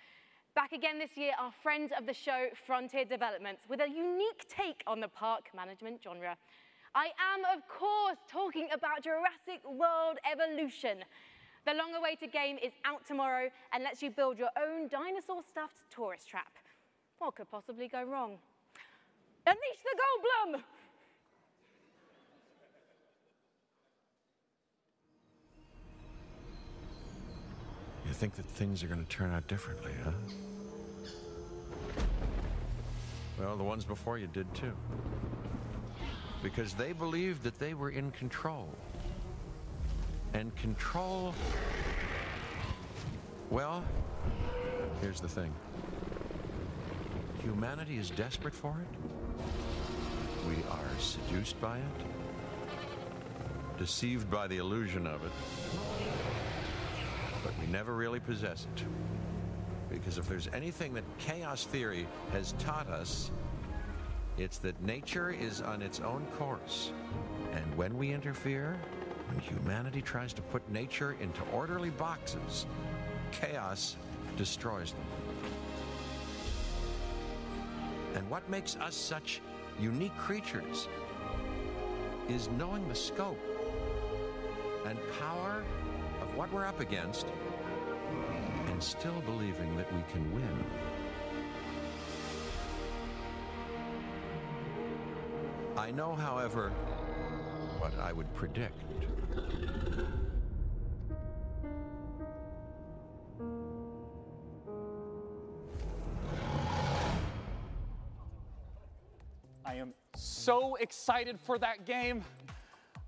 Back again this year, our friends of the show, Frontier Developments, with a unique take on the park management genre. I am, of course, talking about Jurassic World Evolution. The long-awaited game is out tomorrow and lets you build your own dinosaur-stuffed tourist trap. What could possibly go wrong? Unleash the Goldblum! You think that things are going to turn out differently, huh? Well, the ones before you did too. Because they believed that they were in control. And control, well, here's the thing. Humanity is desperate for it. We are seduced by it, deceived by the illusion of it, but we never really possess it. Because if there's anything that chaos theory has taught us, it's that nature is on its own course. And when we interfere, when humanity tries to put nature into orderly boxes, chaos destroys them. And what makes us such unique creatures is knowing the scope and power of what we're up against and still believing that we can win. I know, however, what I would predict. I am so excited for that game.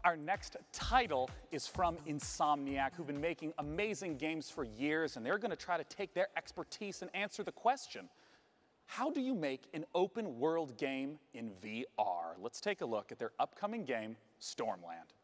Our next title is from Insomniac, who've been making amazing games for years, and they're going to try to take their expertise and answer the question, how do you make an open world game in VR? Let's take a look at their upcoming game, Stormland.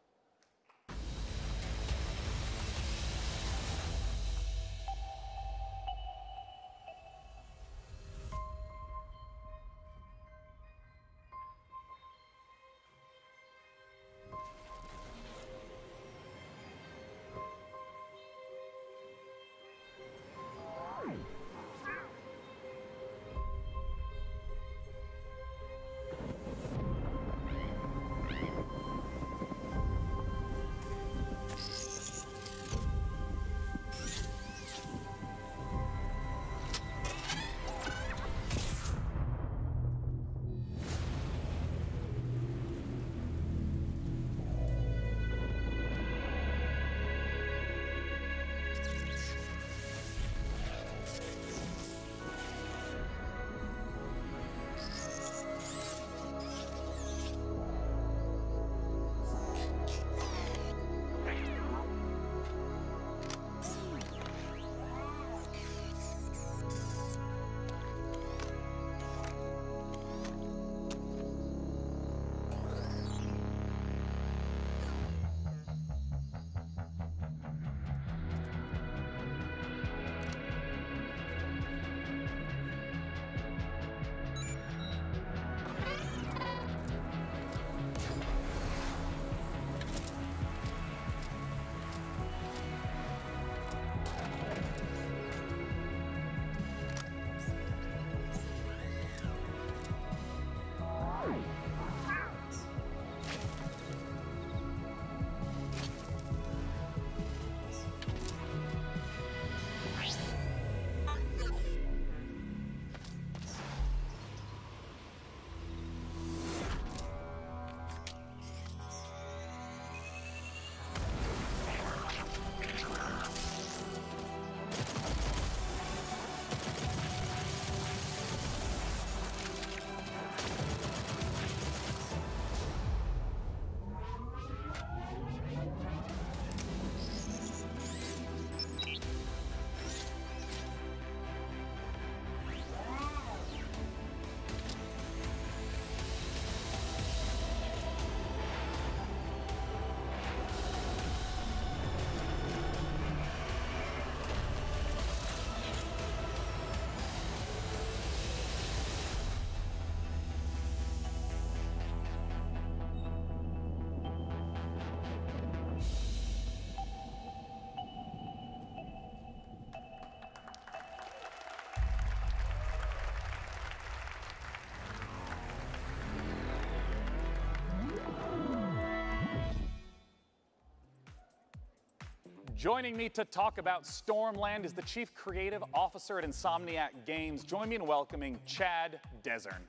Joining me to talk about Stormland is the Chief Creative Officer at Insomniac Games. Join me in welcoming Chad Desern.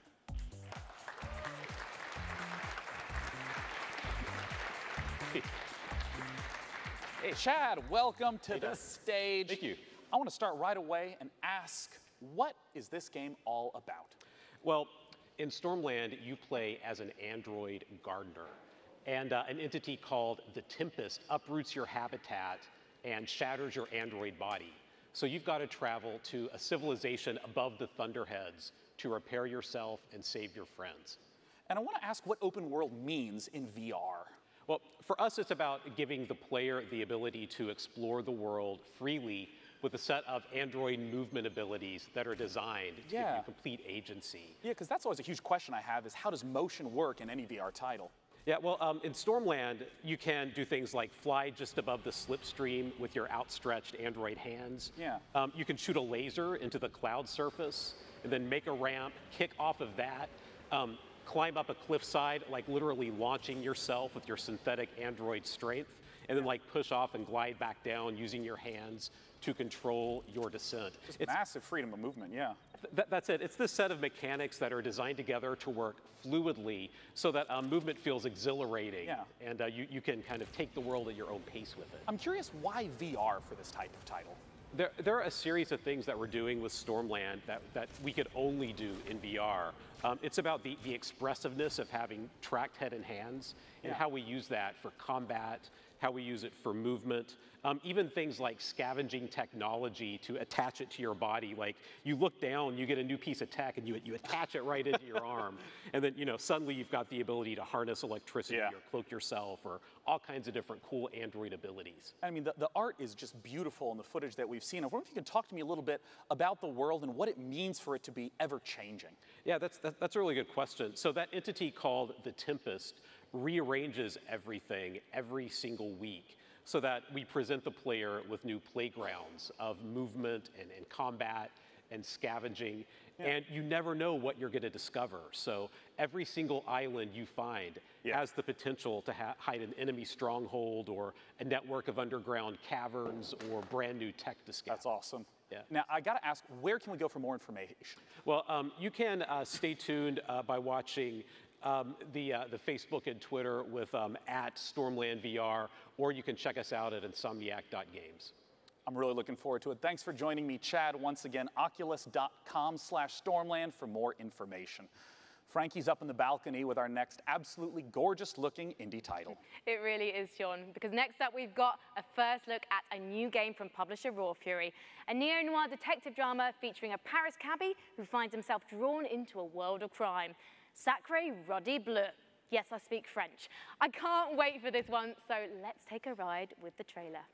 Hey, Chad, welcome to the stage. Thank you. I want to start right away and ask, what is this game all about? Well, in Stormland, you play as an android gardener, and an entity called the Tempest uproots your habitat and shatters your android body. So you've got to travel to a civilization above the Thunderheads to repair yourself and save your friends. And I want to ask what open world means in VR. Well, for us, it's about giving the player the ability to explore the world freely with a set of android movement abilities that are designed to give you complete agency. Yeah, because that's always a huge question I have is how does motion work in any VR title? Yeah, well, in Stormland, you can do things like fly just above the slipstream with your outstretched android hands. Yeah. You can shoot a laser into the cloud surface and then make a ramp, kick off of that, climb up a cliffside, like literally launching yourself with your synthetic android strength, and then like push off and glide back down using your hands to control your descent. It's massive freedom of movement, yeah. That's it. It's this set of mechanics that are designed together to work fluidly so that movement feels exhilarating. Yeah. And you can kind of take the world at your own pace with it. I'm curious why VR for this type of title? There are a series of things that we're doing with Stormland that we could only do in VR. It's about the expressiveness of having tracked head and hands and how we use that for combat, how we use it for movement, even things like scavenging technology to attach it to your body. Like you look down, you get a new piece of tech and you attach it right into your arm. And then, suddenly you've got the ability to harness electricity or cloak yourself or all kinds of different cool android abilities. I mean, the art is just beautiful in the footage that we've seen. I wonder if you could talk to me a little bit about the world and what it means for it to be ever-changing. Yeah, that's a really good question. So that entity called the Tempest rearranges everything every single week so that we present the player with new playgrounds of movement and combat and scavenging, and you never know what you're going to discover. So every single island you find has the potential to hide an enemy stronghold or a network of underground caverns or brand new tech to scout. That's awesome. Yeah. Now, I got to ask, where can we go for more information? Well, you can stay tuned by watching the Facebook and Twitter with at Stormland VR, or you can check us out at insomniac.games. I'm really looking forward to it. Thanks for joining me, Chad. Once again, oculus.com/Stormland for more information. Frankie's up in the balcony with our next absolutely gorgeous-looking indie title. It really is, Sean, because next up we've got a first look at a new game from publisher Raw Fury, a neo-noir detective drama featuring a Paris cabbie who finds himself drawn into a world of crime. Sacré Roddy Bleu. Yes, I speak French. I can't wait for this one, so let's take a ride with the trailer.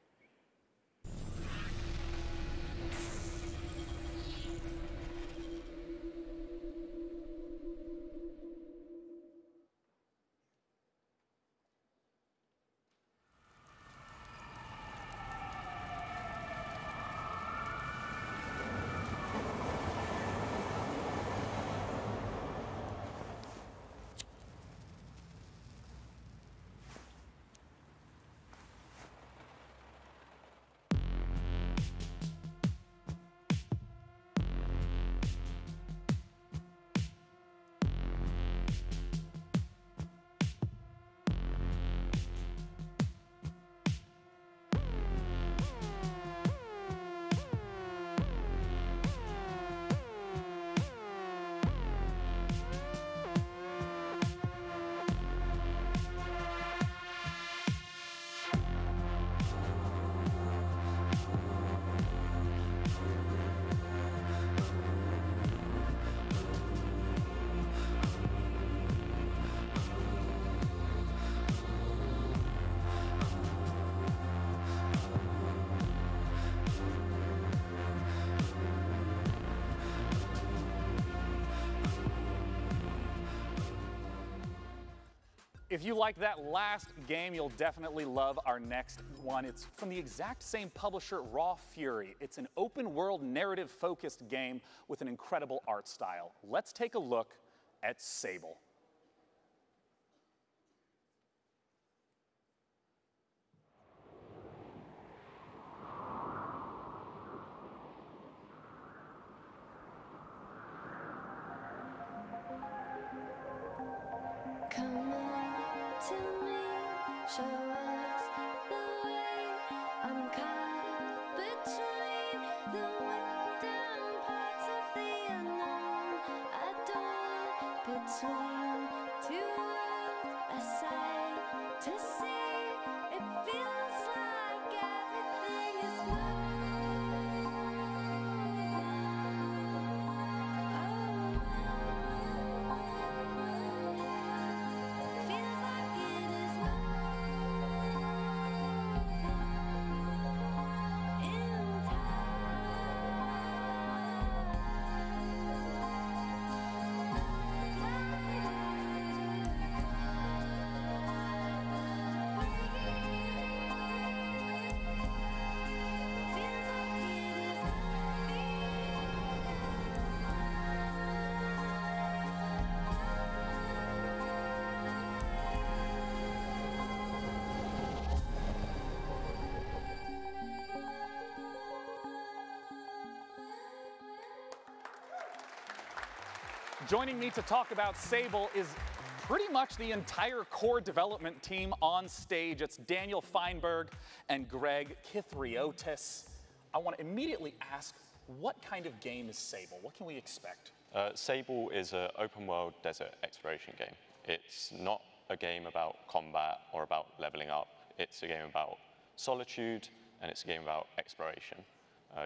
If you liked that last game, you'll definitely love our next one. It's from the exact same publisher, Raw Fury. It's an open-world, narrative-focused game with an incredible art style. Let's take a look at Sable. to me, show us the way. I'm caught between the winding parts of the unknown. I don't between two worlds, a sight to see. It feels like everything is moving. Feels like it is Joining me to talk about Sable is pretty much the entire core development team on stage. It's Daniel Feinberg and Greg Kithriotis. I want to immediately ask, what kind of game is Sable? What can we expect? Sable is an open-world desert exploration game. It's not a game about combat or about leveling up. It's a game about solitude, and it's a game about exploration.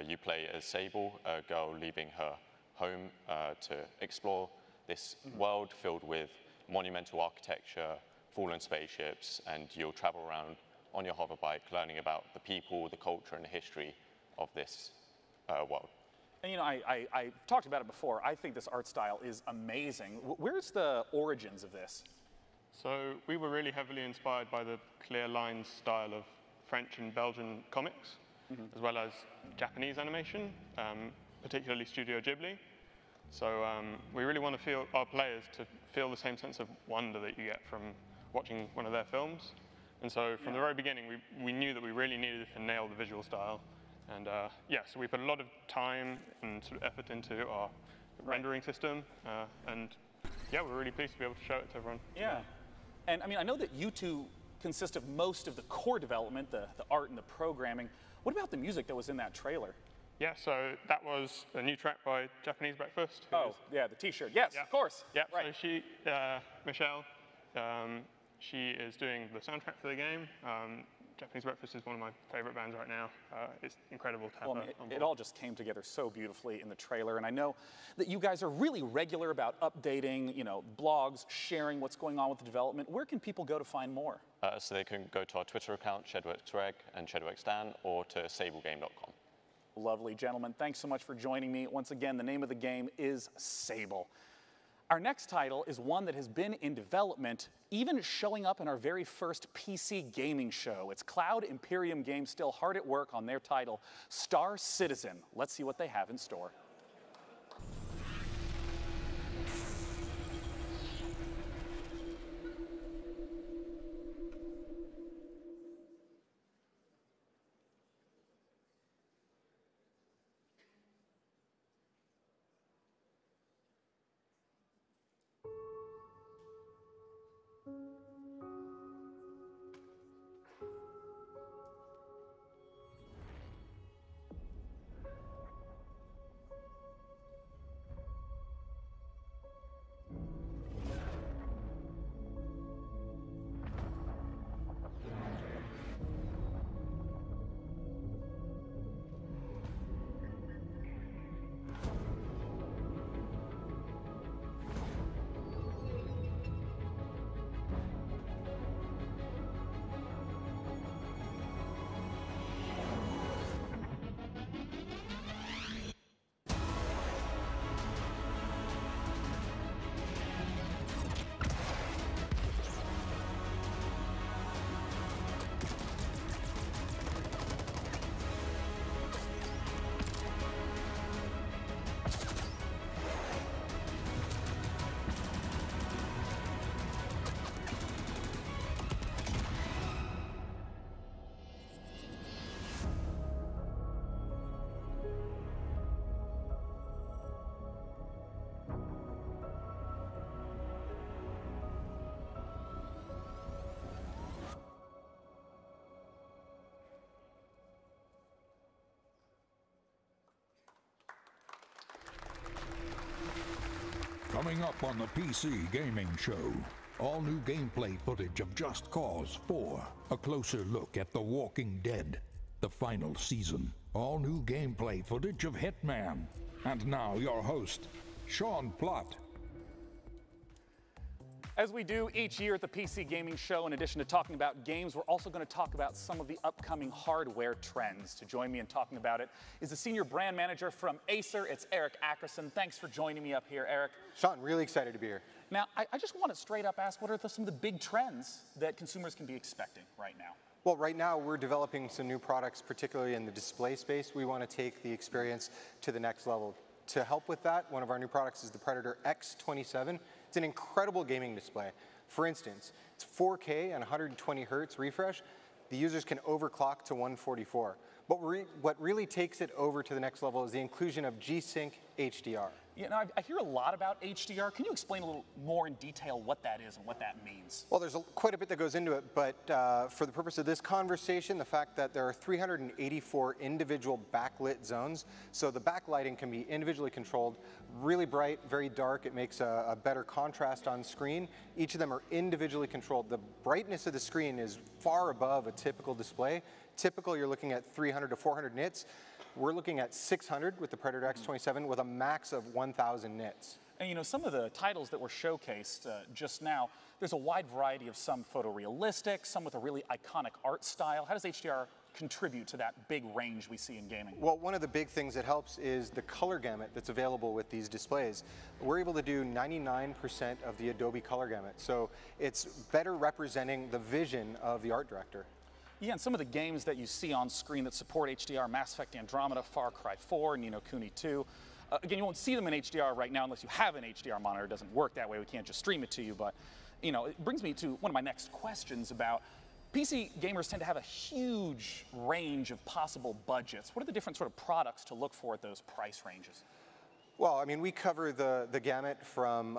You play as Sable, a girl leaving her home to explore this world filled with monumental architecture, fallen spaceships, and you'll travel around on your hoverbike learning about the people, the culture, and the history of this world. And you know, I talked about it before. I think this art style is amazing. Where's the origins of this? So we were really heavily inspired by the clear lines style of French and Belgian comics, as well as Japanese animation, particularly Studio Ghibli. So we really want to feel our players to feel the same sense of wonder that you get from watching one of their films. And so from the very beginning, we knew that we really needed to nail the visual style. And yeah, so we put a lot of time and sort of effort into our rendering system. And yeah, we're really pleased to be able to show it to everyone. Yeah. And I mean, I know that you two consist of most of the core development, the art and the programming. What about the music that was in that trailer? Yeah, so that was a new track by Japanese Breakfast. Oh, yeah, the T-shirt. Yes, yeah. Of course. Yeah, right. So she, Michelle, she is doing the soundtrack for the game. Japanese Breakfast is one of my favorite bands right now. It's incredible to have her on board. It all just came together so beautifully in the trailer, and I know that you guys are really regular about updating, you know, blogs, sharing what's going on with the development. Where can people go to find more? So they can go to our Twitter account, ShedWorksReg and ShedWorksDan, or to sablegame.com. Lovely, gentlemen. Thanks so much for joining me. Once again, the name of the game is Sable. Our next title is one that has been in development, even showing up in our very first PC gaming show. It's Cloud Imperium Games still hard at work on their title, Star Citizen. Let's see what they have in store. Coming up on the PC Gaming Show, all new gameplay footage of Just Cause 4, a closer look at The Walking Dead, the final season, all new gameplay footage of Hitman, and now your host, Sean Plott. As we do each year at the PC Gaming Show, in addition to talking about games, we're also going to talk about some of the upcoming hardware trends. To join me in talking about it is the Senior Brand Manager from Acer. It's Eric Ackerson. Thanks for joining me up here, Eric. Sean, really excited to be here. Now, I just want to straight up ask, what are some of the big trends that consumers can be expecting right now? Well, right now we're developing some new products, particularly in the display space. We want to take the experience to the next level. To help with that, one of our new products is the Predator X27. It's an incredible gaming display. For instance, it's 4K and 120 hertz refresh. The users can overclock to 144. But what really takes it over to the next level is the inclusion of G-Sync HDR. You know, I hear a lot about HDR. Can you explain a little more in detail what that is and what that means? Well, there's quite a bit that goes into it, but for the purpose of this conversation, the fact that there are 384 individual backlit zones, so the backlighting can be individually controlled, really bright, very dark. It makes a better contrast on screen. Each of them are individually controlled. The brightness of the screen is far above a typical display. Typical, you're looking at 300 to 400 nits. We're looking at 600 with the Predator X27 with a max of 1,000 nits. And you know, some of the titles that were showcased just now, there's a wide variety of some photorealistic, some with a really iconic art style. How does HDR contribute to that big range we see in gaming? Well, one of the big things that helps is the color gamut that's available with these displays. We're able to do 99% of the Adobe color gamut, so it's better representing the vision of the art director. Yeah, and some of the games that you see on screen that support HDR, Mass Effect Andromeda, Far Cry 4, Ni no Kuni 2. Again, you won't see them in HDR right now unless you have an HDR monitor. It doesn't work that way. We can't just stream it to you. But, you know, it brings me to one of my next questions about PC gamers tend to have a huge range of possible budgets. What are the different sort of products to look for at those price ranges? Well, I mean, we cover the gamut from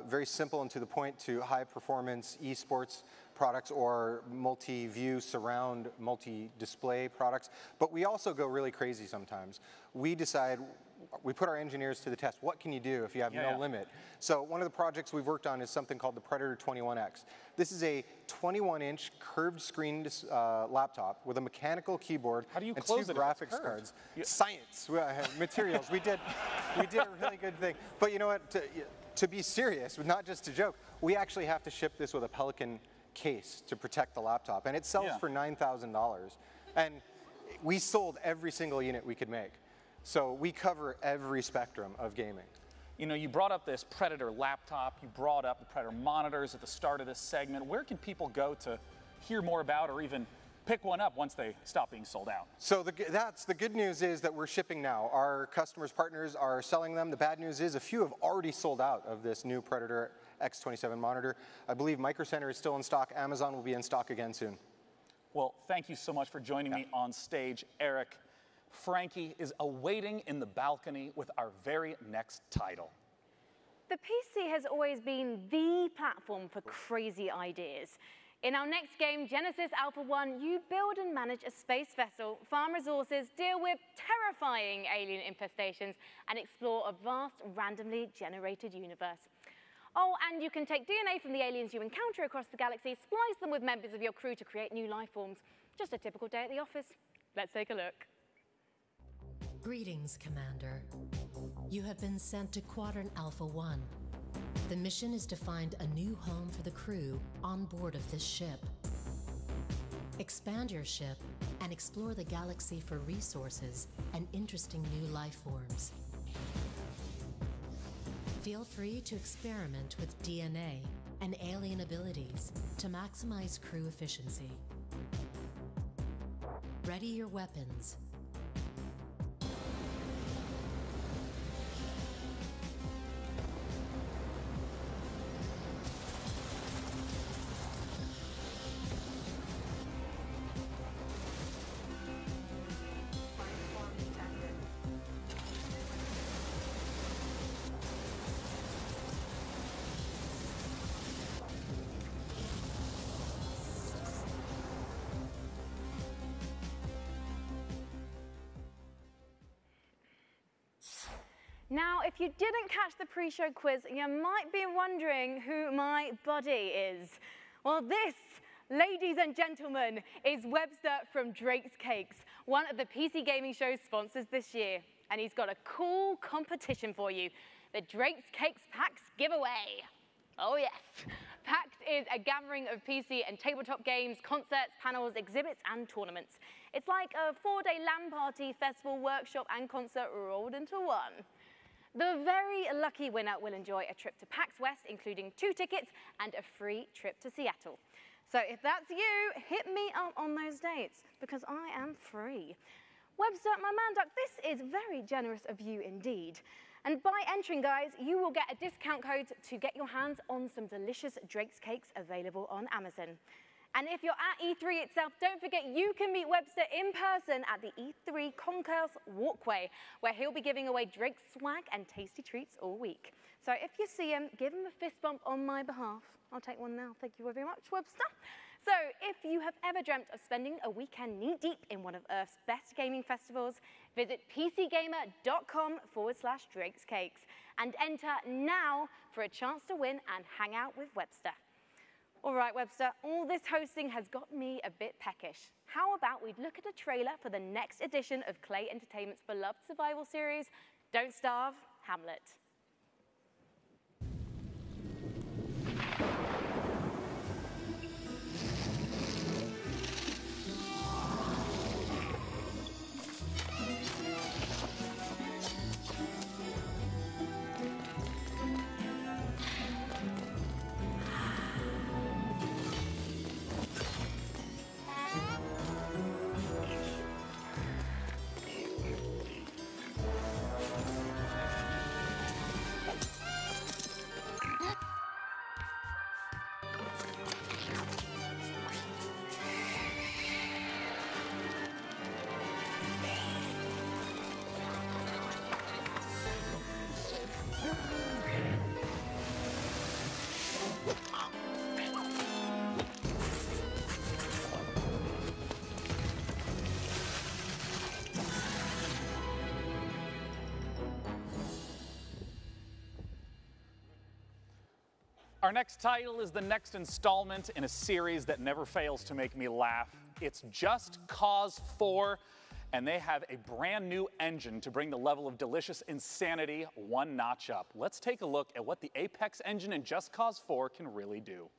very simple and to the point to high performance esports products or multi-view surround, multi-display products. But we also go really crazy sometimes. We decide, we put our engineers to the test. What can you do if you have no limit? So one of the projects we've worked on is something called the Predator 21X. This is a 21-inch curved screen laptop with a mechanical keyboard and two graphics cards. Science, materials. We did a really good thing. But you know what? To be serious, not just to joke, we actually have to ship this with a Pelican case to protect the laptop, and it sells for $9,000. And we sold every single unit we could make. So we cover every spectrum of gaming. You know, you brought up this Predator laptop, you brought up the Predator monitors at the start of this segment. Where can people go to hear more about or even pick one up once they stop being sold out? So the good news is that we're shipping now. Our customers, partners are selling them. The bad news is a few have already sold out of this new Predator X27 monitor. I believe Micro Center is still in stock. Amazon will be in stock again soon. Well, thank you so much for joining me on stage, Eric. Frankie is awaiting in the balcony with our very next title. The PC has always been the platform for crazy ideas. In our next game, Genesis Alpha 1, you build and manage a space vessel, farm resources, deal with terrifying alien infestations, and explore a vast, randomly generated universe. Oh, and you can take DNA from the aliens you encounter across the galaxy, splice them with members of your crew to create new life forms. Just a typical day at the office. Let's take a look. Greetings, Commander. You have been sent to Quadrant Alpha 1. The mission is to find a new home for the crew on board of this ship. Expand your ship and explore the galaxy for resources and interesting new life forms. Feel free to experiment with DNA and alien abilities to maximize crew efficiency. Ready your weapons. Now, if you didn't catch the pre-show quiz, you might be wondering who my buddy is. Well, this, ladies and gentlemen, is Webster from Drake's Cakes, one of the PC gaming show's sponsors this year. And he's got a cool competition for you, the Drake's Cakes PAX giveaway. Oh yes. PAX is a gathering of PC and tabletop games, concerts, panels, exhibits, and tournaments. It's like a 4-day LAN party, festival, workshop, and concert rolled into one. The very lucky winner will enjoy a trip to PAX West, including 2 tickets and a free trip to Seattle. So if that's you, hit me up on those dates, because I am free. Webster, my man duck, this is very generous of you indeed. And by entering, guys, you will get a discount code to get your hands on some delicious Drake's Cakes available on Amazon. And if you're at E3 itself, don't forget you can meet Webster in person at the E3 Concourse Walkway, where he'll be giving away Drake's swag and tasty treats all week. So if you see him, give him a fist bump on my behalf. I'll take one now. Thank you very much, Webster. So if you have ever dreamt of spending a weekend knee-deep in one of Earth's best gaming festivals, visit pcgamer.com/Drake's Cakes and enter now for a chance to win and hang out with Webster. All right, Webster, all this hosting has got me a bit peckish. How about we look at a trailer for the next edition of Clay Entertainment's beloved survival series, Don't Starve, Hamlet. Our next title is the next installment in a series that never fails to make me laugh. It's Just Cause 4, and they have a brand new engine to bring the level of delicious insanity one notch up. Let's take a look at what the Apex engine in Just Cause 4 can really do.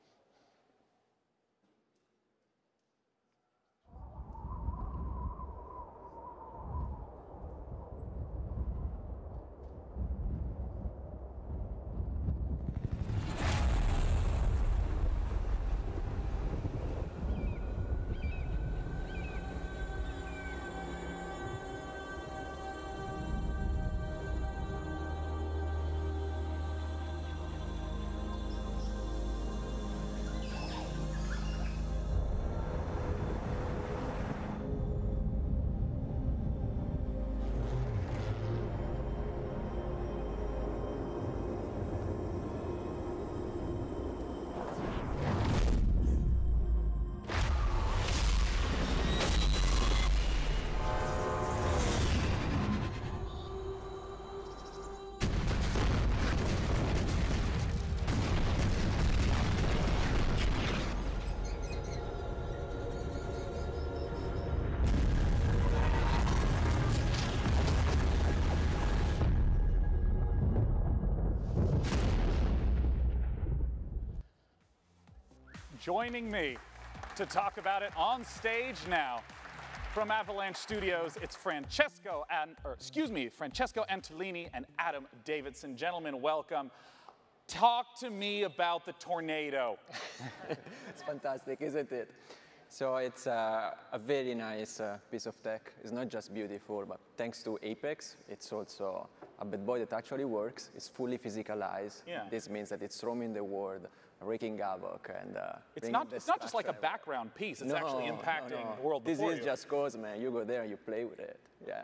Joining me to talk about it on stage now from Avalanche Studios, it's Francesco Antolini and Adam Davidson. Gentlemen, welcome. Talk to me about the tornado. It's fantastic, isn't it? So it's a very nice piece of tech. It's not just beautiful, but thanks to Apex, it's also a bad boy that actually works. It's fully physicalized. Yeah. This means that it's roaming the world, wreaking havoc, and it's not just like a background piece. It's actually impacting the world before you. This is just cause, man. You go there and you play with it. Yeah.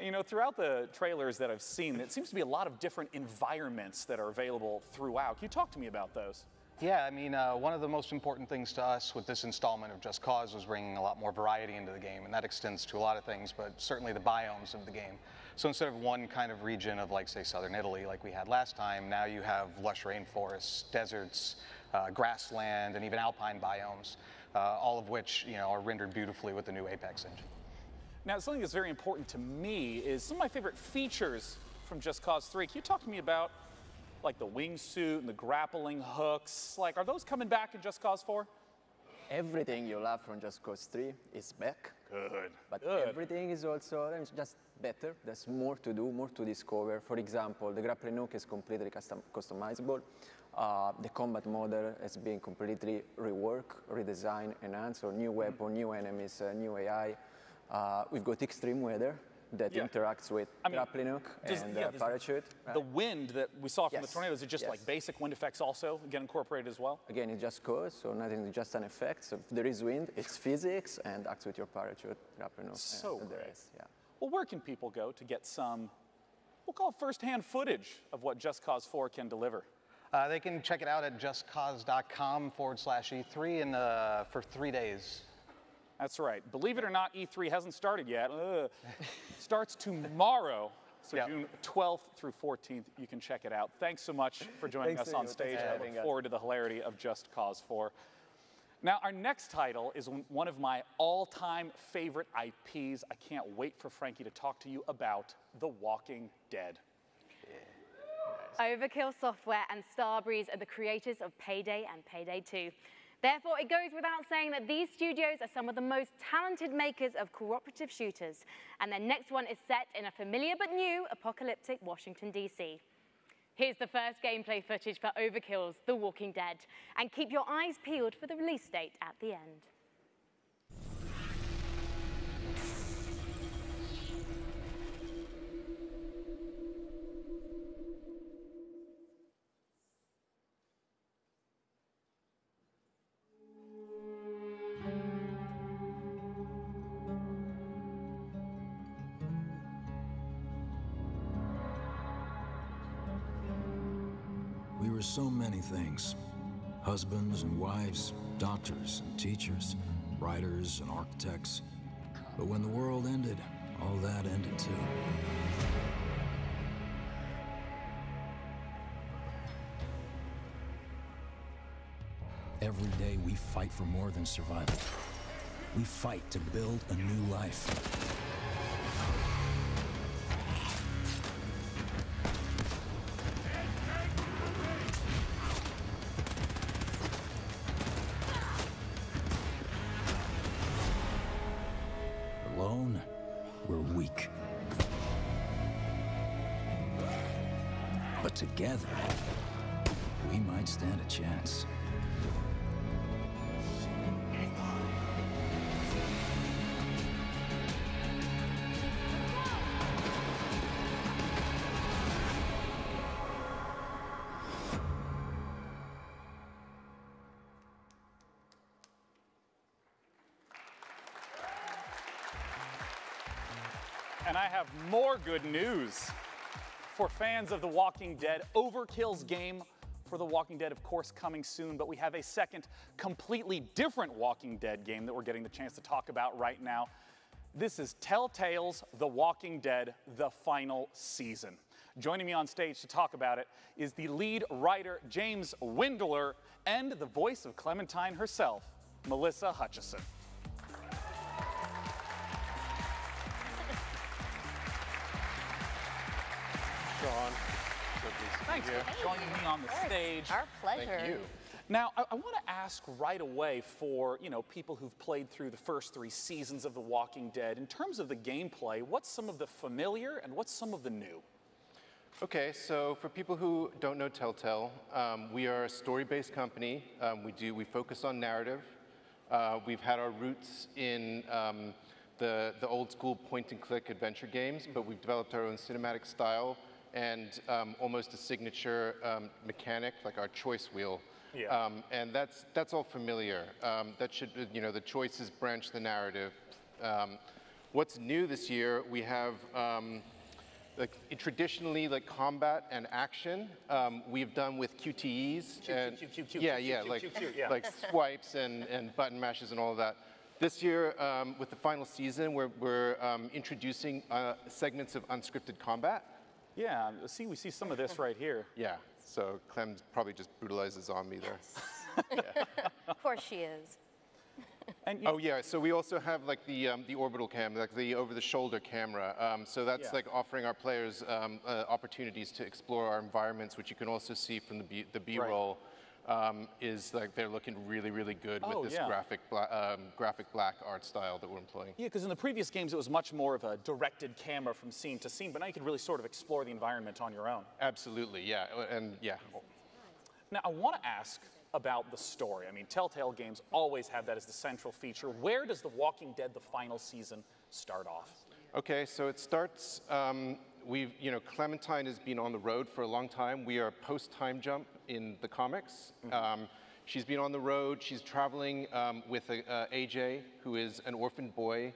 You know, throughout the trailers that I've seen, it seems to be a lot of different environments that are available throughout. Can you talk to me about those? Yeah, I mean, one of the most important things to us with this installment of Just Cause was bringing a lot more variety into the game, and that extends to a lot of things, but certainly the biomes of the game. So instead of one kind of region of, like, say, southern Italy, like we had last time, now you have lush rainforests, deserts, grassland, and even alpine biomes, all of which, you know, are rendered beautifully with the new Apex engine. Now, something that's very important to me is some of my favorite features from Just Cause 3. Can you talk to me about, like, the wingsuit and the grappling hooks? Like, are those coming back in Just Cause 4? Everything you love from Just Cause 3 is back. Good. But Good. everything is also just better. There's more to do, more to discover. For example, the grappling hook is completely customizable. The combat model has been completely reworked, redesigned, enhanced, or new weapon, new enemies, new AI. We've got extreme weather that interacts with grappling hook and parachute. The wind that we saw from the tornadoes, is it just like basic wind effects also get incorporated as well? Again, it's just cause, so nothing is just an effect. So if there is wind, it's physics and acts with your parachute, grappling hook, and the rest. Yeah. Well, where can people go to get some, we'll call it first-hand footage of what Just Cause 4 can deliver? They can check it out at justcause.com/E3 and for 3 days. That's right. Believe it or not, E3 hasn't started yet. Starts tomorrow, so June 12th through 14th. You can check it out. Thanks so much for joining us on stage. I look forward to the hilarity of Just Cause 4. Now, our next title is one of my all-time favorite IPs. I can't wait for Frankie to talk to you about The Walking Dead. Overkill Software and Starbreeze are the creators of Payday and Payday 2. Therefore, it goes without saying that these studios are some of the most talented makers of cooperative shooters, and their next one is set in a familiar but new apocalyptic Washington, D.C. Here's the first gameplay footage for Overkill's The Walking Dead, and keep your eyes peeled for the release date at the end. We were so many things. Husbands and wives, doctors and teachers, writers and architects. But when the world ended, all that ended too. Every day we fight for more than survival. We fight to build a new life. Alone, we're weak. But together, we might stand a chance. And I have more good news for fans of The Walking Dead. Overkill's game for The Walking Dead, of course, coming soon, but we have a second completely different Walking Dead game that we're getting the chance to talk about right now. This is Telltale's The Walking Dead, the final season. Joining me on stage to talk about it is the lead writer, James Windler, and the voice of Clementine herself, Melissa Hutchison. Sean, thanks for joining me on the stage. Our pleasure. Thank you. Now, I want to ask right away for, people who've played through the first 3 seasons of The Walking Dead. In terms of the gameplay, what's some of the familiar and what's some of the new? Okay, so for people who don't know Telltale, we are a story-based company. We focus on narrative. We've had our roots in the old school point-and-click adventure games, but we've developed our own cinematic style and almost a signature mechanic, like our choice wheel. Yeah. And that's all familiar. That should, the choices branch the narrative. What's new this year, we have traditionally like combat and action, we've done with QTEs and like swipes and button mashes and all of that. This year, with the final season, we're introducing segments of unscripted combat. Yeah, we see some of this right here. Yeah, so Clem probably just brutalized a zombie there. Yeah. Of course she is. And oh yeah, so we also have like the orbital cam, like the over-the-shoulder camera. So that's like offering our players opportunities to explore our environments, which you can also see from the B-roll. Is like they're looking really, really good with this graphic black art style that we're employing. Yeah, because in the previous games it was much more of a directed camera from scene to scene, but now you can really sort of explore the environment on your own. Absolutely, yeah, and yeah. Now I want to ask about the story. I mean, Telltale games always have that as the central feature. Where does The Walking Dead, the final season, start off? Okay, so it starts, Clementine has been on the road for a long time. We are post-time jump in the comics. She's been on the road. She's traveling with AJ, who is an orphaned boy,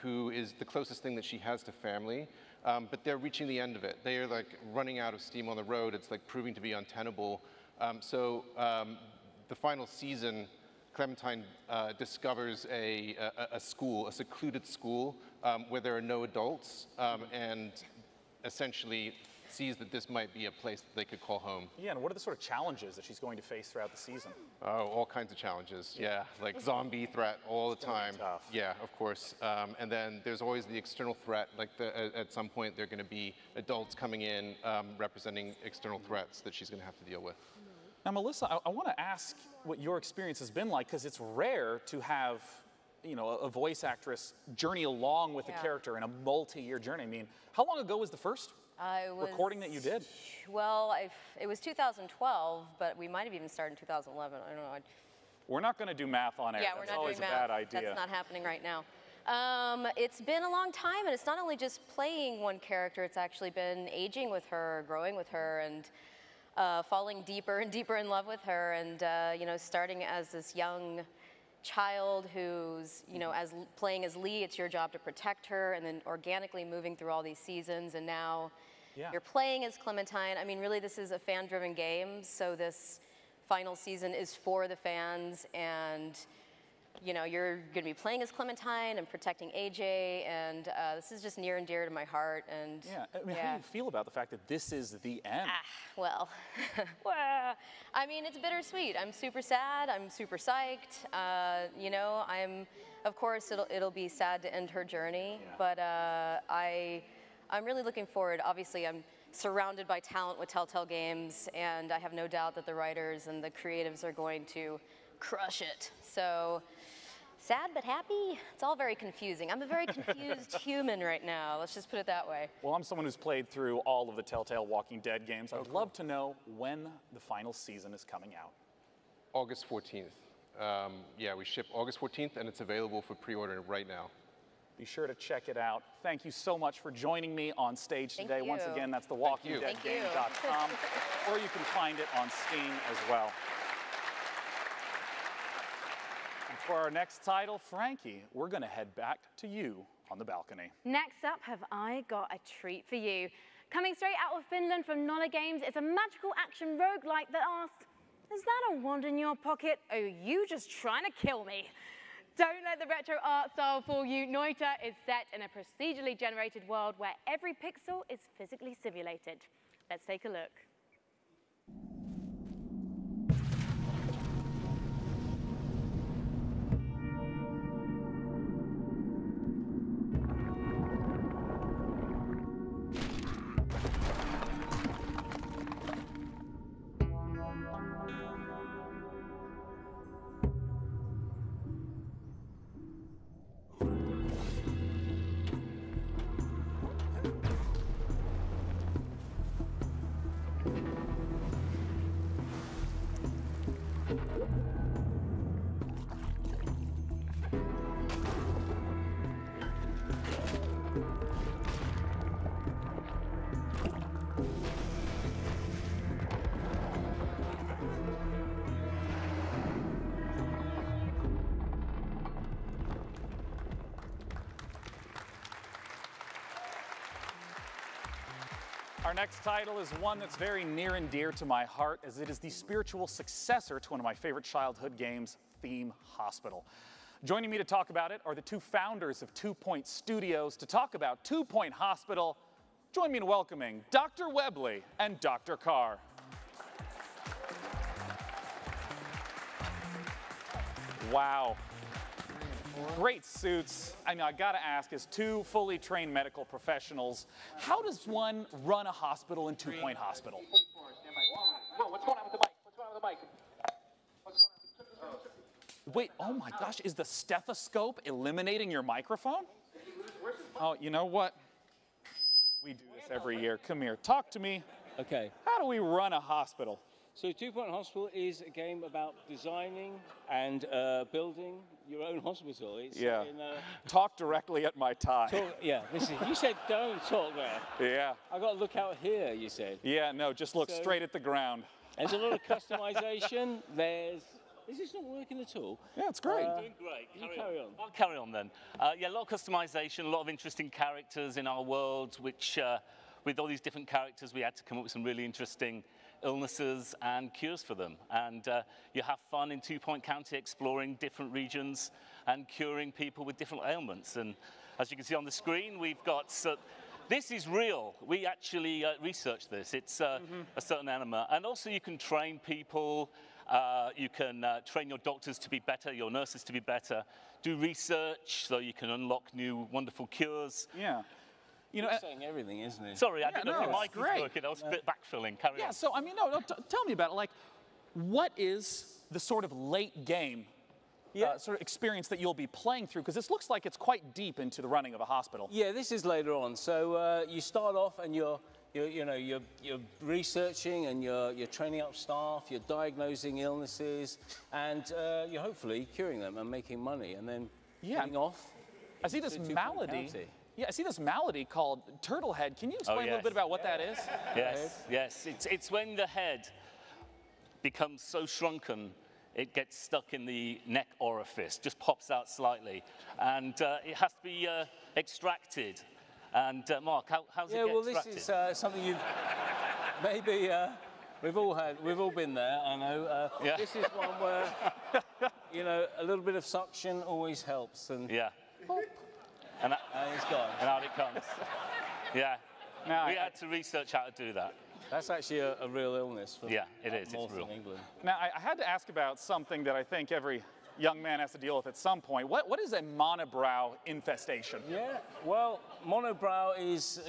who is the closest thing that she has to family. But they're reaching the end of it. They are like running out of steam on the road. It's like proving to be untenable. The final season, Clementine discovers a school, a secluded school, where there are no adults, and essentially sees that this might be a place that they could call home. Yeah, and what are the sort of challenges that she's going to face throughout the season? Oh, all kinds of challenges, yeah. Like zombie threat all the time. Yeah, of course. And then there's always the external threat, like at some point there are going to be adults coming in representing external threats that she's going to have to deal with. Now, Melissa, I want to ask what your experience has been like, because it's rare to have, a voice actress journey along with a character in a multi-year journey. I mean, how long ago was the first recording that you did? Well, it was 2012, but we might have even started in 2011. I don't know. We're not going to do math on air. Yeah, That's we're not always doing a math. bad idea. That's not happening right now. It's been a long time, and it's not only just playing one character. It's actually been aging with her, growing with her, and falling deeper and deeper in love with her, and starting as this young child who's, playing as Lee, it's your job to protect her, and then organically moving through all these seasons, and now you're playing as Clementine. I mean, really, this is a fan-driven game, so this final season is for the fans, and you're going to be playing as Clementine and protecting AJ, and this is just near and dear to my heart. And how do you feel about the fact that this is the end? Well, I mean, it's bittersweet. I'm super sad. I'm super psyched. Of course, it'll be sad to end her journey, but I'm really looking forward. Obviously, I'm surrounded by talent with Telltale Games, and I have no doubt that the writers and the creatives are going to crush it. So, sad but happy? It's all very confusing. I'm a very confused human right now. Let's just put it that way. Well, I'm someone who's played through all of the Telltale Walking Dead games. I'd love to know when the final season is coming out. August 14th. We ship August 14th, and it's available for pre-order right now. Be sure to check it out. Thank you so much for joining me on stage today. Once again, that's thewalkingdeadgame.com, or you can find it on Steam as well. For our next title, Frankie, we're going to head back to you on the balcony. Next up, have I got a treat for you. Coming straight out of Finland from Nolla Games, it's a magical action roguelike that asks, is that a wand in your pocket? Or are you just trying to kill me? Don't let the retro art style fool you. Noita is set in a procedurally generated world where every pixel is physically simulated. Let's take a look. Our next title is one that's very near and dear to my heart, as it is the spiritual successor to one of my favorite childhood games, Theme Hospital. Joining me to talk about it are the two founders of 2 Point Studios to talk about 2 Point Hospital. Join me in welcoming Dr. Webley and Dr. Carr. Wow. Great suits. I mean, I gotta ask, as two fully trained medical professionals, how does one run a hospital in 2 Point Hospital? Whoa, what's going on with the mic? What's going on with the mic? Wait, oh my gosh, is the stethoscope eliminating your microphone? Oh, you know what? We do this every year. Come here, talk to me. Okay. How do we run a hospital? So 2 Point Hospital is a game about designing and building your own hospital. It's Talk directly at my tie. Yeah, listen, you said don't talk there. Yeah. I got to look out here, you said. Yeah, no, just look straight at the ground. There's a lot of customization. Is this not working at all? Yeah, it's great. You're doing great. Carry on. I'll carry on then. Yeah, a lot of customization, a lot of interesting characters in our world, which with all these different characters, we had to come up with some really interesting illnesses and cures for them. And you have fun in 2 Point County exploring different regions and curing people with different ailments. And as you can see on the screen, we've got, this is real. We actually researched this. It's a certain animal. And also you can train people. You can train your doctors to be better, your nurses to be better, do research so you can unlock new wonderful cures. Yeah. You know, saying everything, isn't it? Sorry, I didn't know if your mic was working. I was a bit backfilling. Carry on. So I mean, no, tell me about it. Like, what is the sort of late game sort of experience that you'll be playing through? Because this looks like it's quite deep into the running of a hospital. Yeah, this is later on. So you start off and you're researching and you're training up staff, you're diagnosing illnesses, and you're hopefully curing them and making money, and then heading off. I see this malady. Yeah, I see this malady called turtle head. Can you explain a little bit about what that is? Yes. It's when the head becomes so shrunken, it gets stuck in the neck orifice, just pops out slightly, and it has to be extracted. And Mark, how's it get extracted? This is something you've maybe we've all been there. I know. This is one where a little bit of suction always helps. And pop. And it's gone. And out it comes. Yeah. We had to research how to do that. That's actually a real illness. It is. North It's real. England. Now, I had to ask about something that I think every young man has to deal with at some point. What is a monobrow infestation? Yeah. Well, monobrow is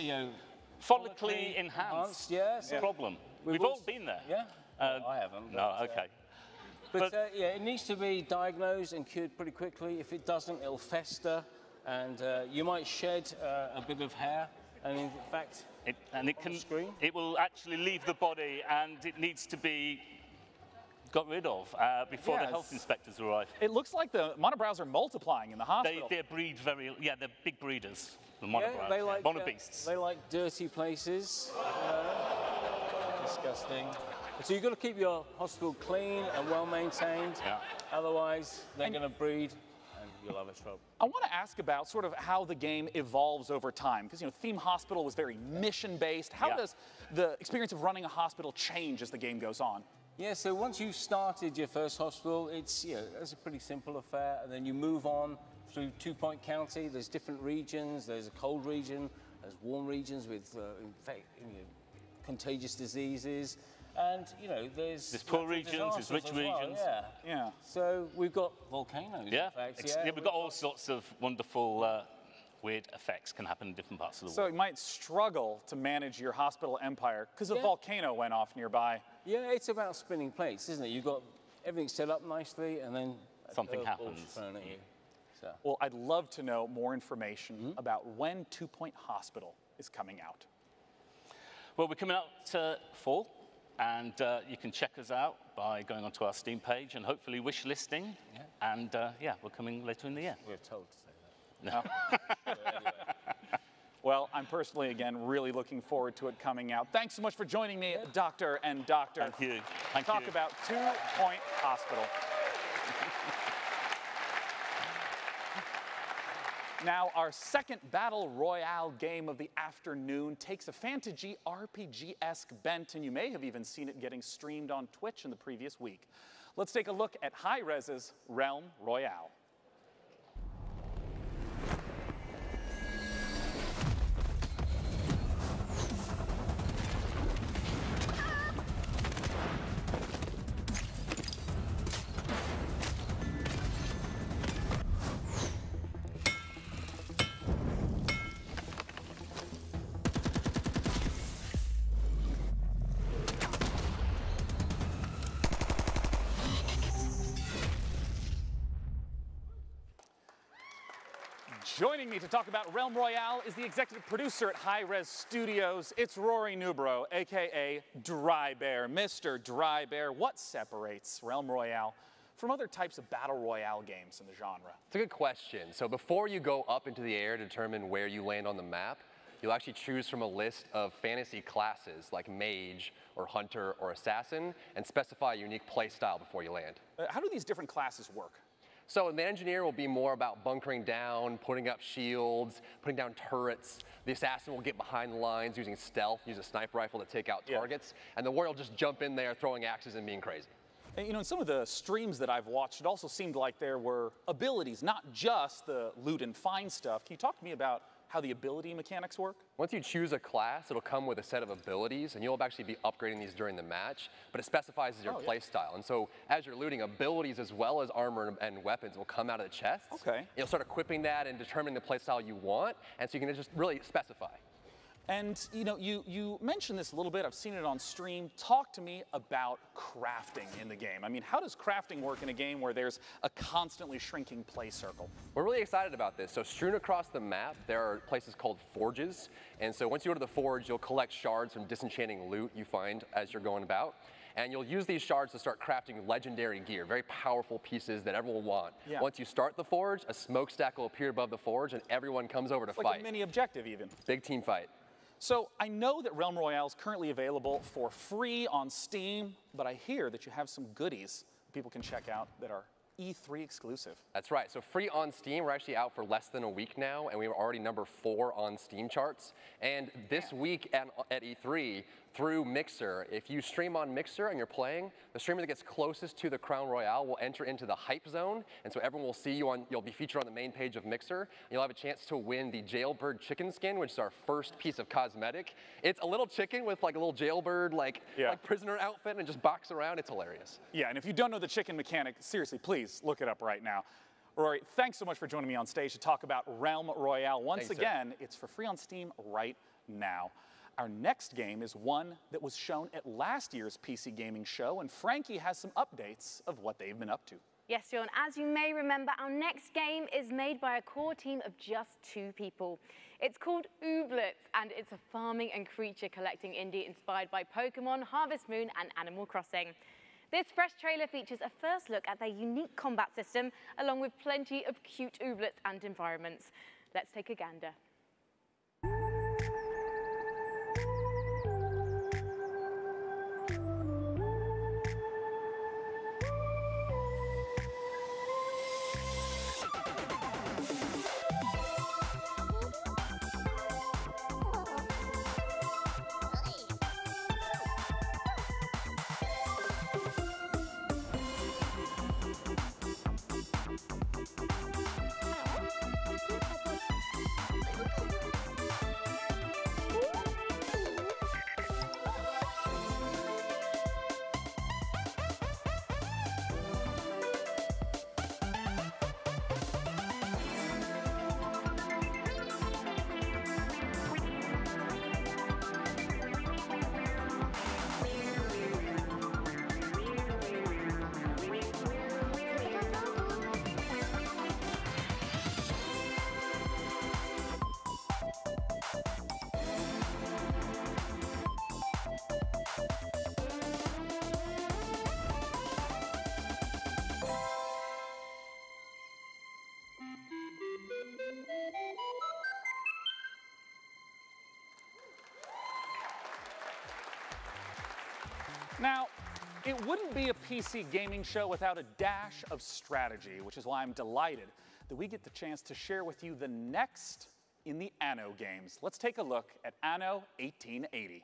follically enhanced. Yes. Problem. We've all been there. Yeah. I haven't. No. Okay. But it needs to be diagnosed and cured pretty quickly. If it doesn't, it'll fester, and you might shed a bit of hair. And in fact, it will actually leave the body, and it needs to be got rid of before the health inspectors arrive. It looks like the monobrows are multiplying in the hospital. They breed they're big breeders, the monobrows. They like monobeasts. They like dirty places. Disgusting. So you've got to keep your hospital clean and well maintained. Yeah. Otherwise, they're going to breed, and you'll have a trouble. I want to ask about sort of how the game evolves over time, because Theme Hospital was very mission-based. How does the experience of running a hospital change as the game goes on? Yeah, so once you've started your first hospital, it's a pretty simple affair, and then you move on through 2 Point County. There's different regions. There's a cold region. There's warm regions with contagious diseases, and there's poor regions, there's rich regions. Yeah. So we've got volcanoes. Yeah. In fact. We've got all sorts of wonderful. Weird effects can happen in different parts of the world. So you might struggle to manage your hospital empire because a volcano went off nearby. Yeah, it's about spinning plates, isn't it? You've got everything set up nicely, and then something happens. Thrown at you. So. Well, I'd love to know more information about when 2 Point Hospital is coming out. Well, we're coming out to fall, and you can check us out by going onto our Steam page and hopefully wish listing. Yeah. And we're coming later in the year. We're told to say that. No. Well, I'm personally, again, really looking forward to it coming out. Thanks so much for joining me, Doctor and Doctor. Thank you. Talk about 2 Point Hospital. Now, our second Battle Royale game of the afternoon takes a fantasy RPG-esque bent, and you may have even seen it getting streamed on Twitch in the previous week. Let's take a look at Hi-Rez's Realm Royale. Joining me to talk about Realm Royale is the executive producer at Hi-Rez Studios. It's Rory Newbrough, aka Dry Bear. Mr. Dry Bear, what separates Realm Royale from other types of battle royale games in the genre? It's a good question. So before you go up into the air to determine where you land on the map, you'll actually choose from a list of fantasy classes like mage or hunter or assassin and specify a unique play style before you land. How do these different classes work? So the engineer will be more about bunkering down, putting up shields, putting down turrets. The assassin will get behind the lines using stealth, use a sniper rifle to take out targets. And the warrior will just jump in there throwing axes and being crazy. And, you know, in some of the streams that I've watched, it also seemed like there were abilities, not just the loot and find stuff. Can you talk to me about how the ability mechanics work? Once you choose a class, it'll come with a set of abilities, and you'll actually be upgrading these during the match, but it specifies your play style. And so as you're looting, abilities as well as armor and weapons will come out of the chest. Okay. You'll start equipping that and determining the play style you want, and so you can just really specify. And you know, you mentioned this a little bit. I've seen it on stream. Talk to me about crafting in the game. I mean, how does crafting work in a game where there's a constantly shrinking play circle? We're really excited about this. So strewn across the map, there are places called forges. And so once you go to the forge, you'll collect shards from disenchanting loot you find as you're going about. And you'll use these shards to start crafting legendary gear, very powerful pieces that everyone will want. Yeah. Once you start the forge, a smokestack will appear above the forge, and everyone comes over to It's like fight. a mini objective even. Big team fight. So I know that Realm Royale is currently available for free on Steam, but I hear that you have some goodies people can check out that are E3 exclusive. That's right. So free on Steam. We're actually out for less than a week now, and we were already number 4 on Steam charts. And this week at E3, through Mixer, if you stream on Mixer and you're playing, the streamer that gets closest to the Crown Royale will enter into the hype zone, and so everyone will see you you'll be featured on the main page of Mixer, and you'll have a chance to win the Jailbird chicken skin, which is our first piece of cosmetic. It's a little chicken with like a little jailbird, like prisoner outfit, and just box around. It's hilarious. Yeah, and if you don't know the chicken mechanic, seriously, please look it up right now. Rory, thanks so much for joining me on stage to talk about Realm Royale. Once again, it's for free on Steam right now. Our next game is one that was shown at last year's PC Gaming Show, and Frankie has some updates of what they've been up to. Yes, John, as you may remember, our next game is made by a core team of just 2 people. It's called Ooblets, and it's a farming and creature collecting indie inspired by Pokemon, Harvest Moon, and Animal Crossing. This fresh trailer features a first look at their unique combat system, along with plenty of cute ooblets and environments. Let's take a gander. Now, it wouldn't be a PC gaming show without a dash of strategy, which is why I'm delighted that we get the chance to share with you the next in the Anno games. Let's take a look at Anno 1880.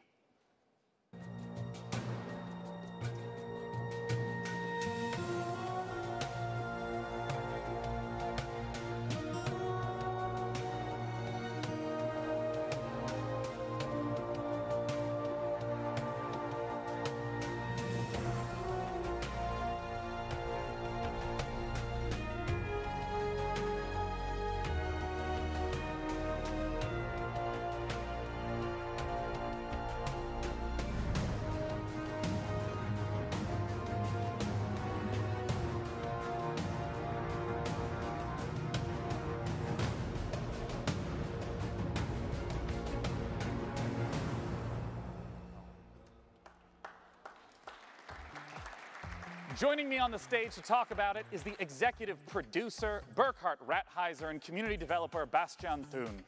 Joining me on the stage to talk about it is the executive producer, Burkhard Rathheiser, and community developer, Bastian Thun.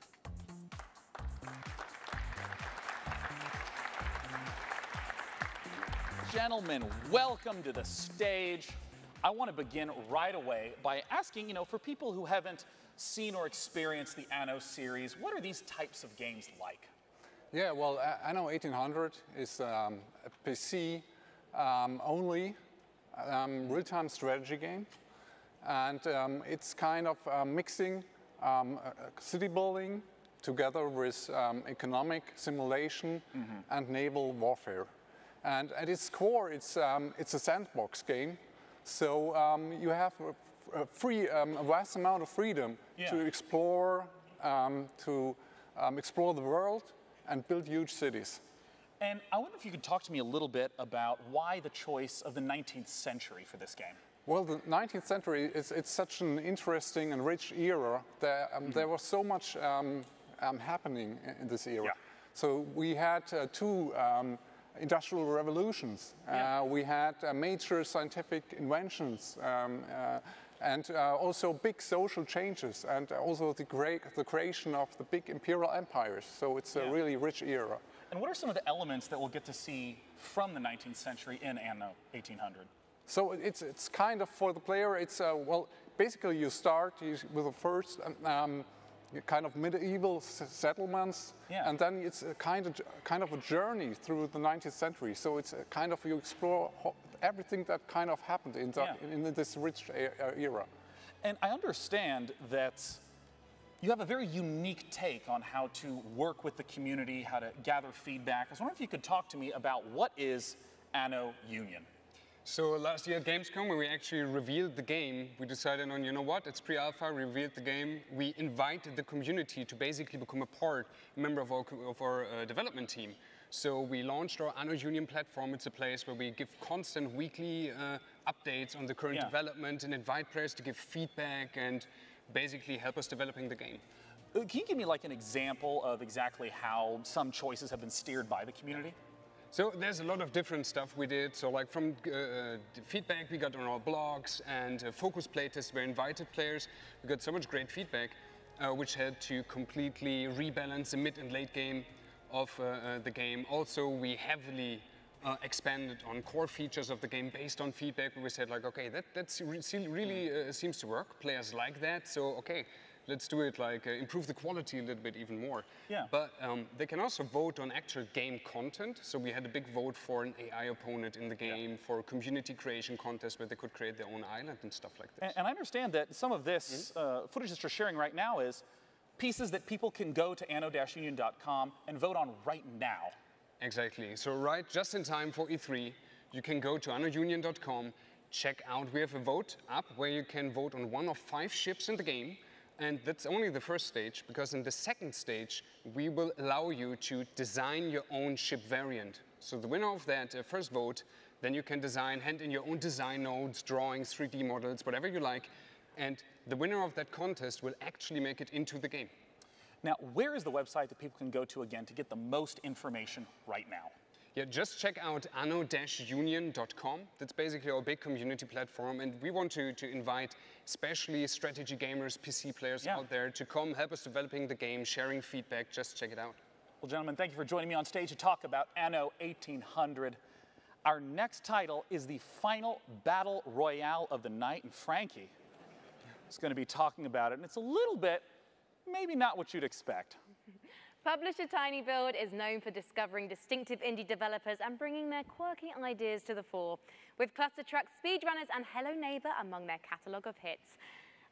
Gentlemen, welcome to the stage. I want to begin right away by asking, for people who haven't seen or experienced the Anno series, what are these types of games like? Yeah, well, Anno 1800 is a PC only real-time strategy game, and it's kind of mixing city building together with economic simulation and naval warfare. And at its core, it's a sandbox game, so you have a vast amount of freedom to explore the world and build huge cities. And I wonder if you could talk to me a little bit about why the choice of the 19th century for this game. Well, the 19th century, it's such an interesting and rich era. There was so much happening in this era. So we had two industrial revolutions. We had major scientific inventions and also big social changes, and also the creation of the big imperial empires. So it's a really rich era. And what are some of the elements that we'll get to see from the 19th century in Anno 1800? So it's kind of, for the player, it's, well, basically you start with the first kind of medieval settlements, and then it's a kind of a journey through the 19th century. So it's a kind of, you explore everything that kind of happened in this rich era. And I understand that you have a very unique take on how to work with the community, how to gather feedback. I was wondering if you could talk to me about what is Anno Union. So last year at Gamescom, when we actually revealed the game, we decided on, you know what, it's pre-alpha, we revealed the game. We invited the community to basically become a member of our development team. So we launched our Anno Union platform. It's a place where we give constant weekly updates on the current development and invite players to give feedback and basically help us developing the game. Can you give me like an example of exactly how some choices have been steered by the community? So there's a lot of different stuff we did. So like from feedback we got on our blogs and focus playtests where invited players. We got so much great feedback, which had to completely rebalance the mid and late game of the game. Also, we heavily expanded on core features of the game based on feedback. We said like, okay, that really seems to work. Players like that, so okay, let's do it, like improve the quality a little bit even more. Yeah. But they can also vote on actual game content. So we had a big vote for an AI opponent in the game, for a community creation contest where they could create their own island and stuff like this. And I understand that some of this footage that you're sharing right now is pieces that people can go to anno-union.com and vote on right now. Exactly. So right just in time for E3, you can go to anno-union.com, check out, we have a vote up where you can vote on one of 5 ships in the game. And that's only the first stage, because in the second stage, we will allow you to design your own ship variant. So the winner of that first vote, then you can hand in your own design nodes, drawings, 3D models, whatever you like. And the winner of that contest will actually make it into the game. Now, where is the website that people can go to again to get the most information right now? Yeah, just check out anno-union.com. That's basically our big community platform, and we want to invite especially strategy gamers, PC players out there to come help us developing the game, sharing feedback. Just check it out. Well, gentlemen, thank you for joining me on stage to talk about Anno 1800. Our next title is the final battle royale of the night, and Frankie, is going to be talking about it, and it's a little bit, maybe not what you'd expect. Publisher TinyBuild is known for discovering distinctive indie developers and bringing their quirky ideas to the fore, with Cluster Truck, Speedrunners, and Hello Neighbor among their catalogue of hits.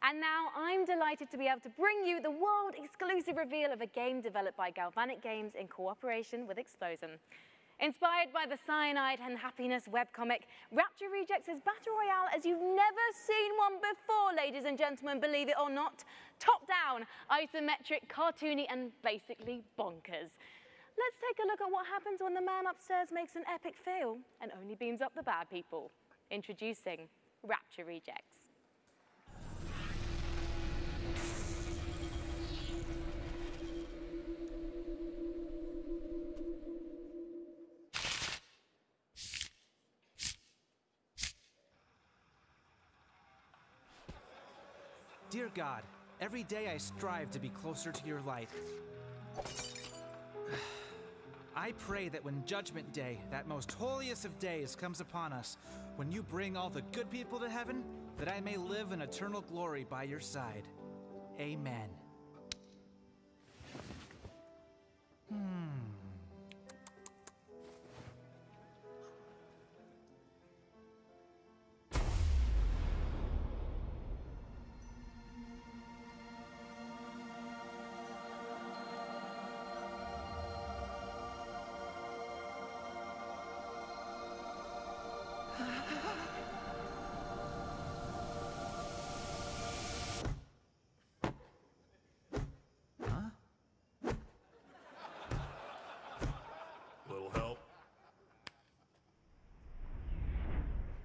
And now I'm delighted to be able to bring you the world-exclusive reveal of a game developed by Galvanic Games in cooperation with Explosion. Inspired by the Cyanide and Happiness webcomic, Rapture Rejects is Battle Royale as you've never seen one before, ladies and gentlemen, believe it or not. Top-down, isometric, cartoony, and basically bonkers. Let's take a look at what happens when the man upstairs makes an epic fail and only beams up the bad people. Introducing Rapture Rejects. Dear God, every day I strive to be closer to your light. I pray that when Judgment Day, that most holiest of days, comes upon us, when you bring all the good people to heaven, that I may live in eternal glory by your side. Amen.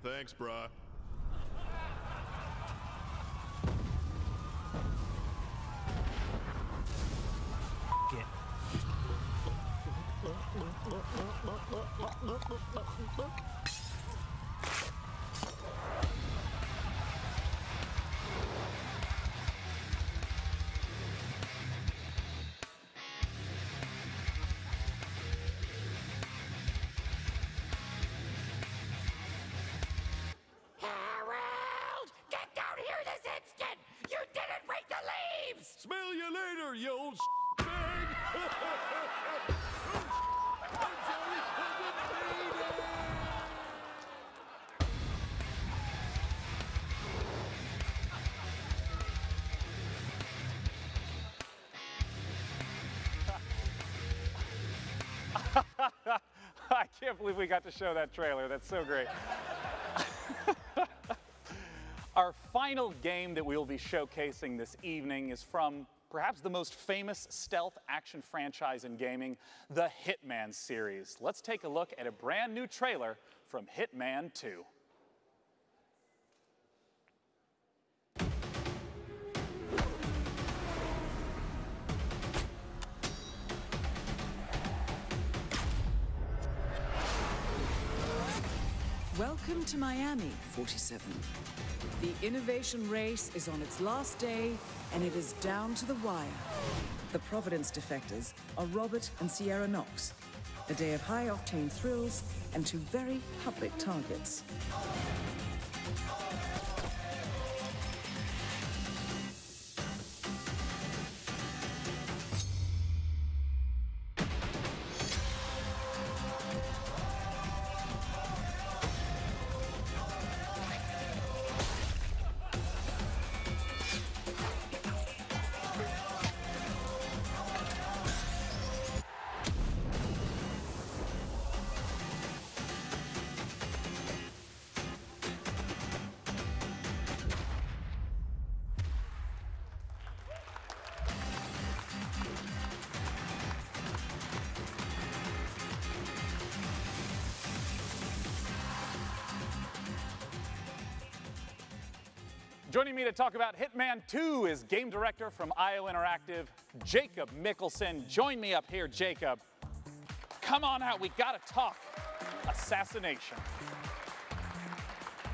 Thanks, brah. Smell you later, you old bag. I can't believe we got to show that trailer. That's so great. Our final game that we will be showcasing this evening is from perhaps the most famous stealth action franchise in gaming, the Hitman series. Let's take a look at a brand new trailer from Hitman 2. Welcome to Miami, 47. The innovation race is on its last day, and it is down to the wire. The Providence defectors are Robert and Sierra Knox. A day of high-octane thrills and two very public targets. Joining me to talk about Hitman 2 is game director from IO Interactive, Jacob Mickelson. Join me up here, Jacob. Come on out, we gotta talk. Assassination.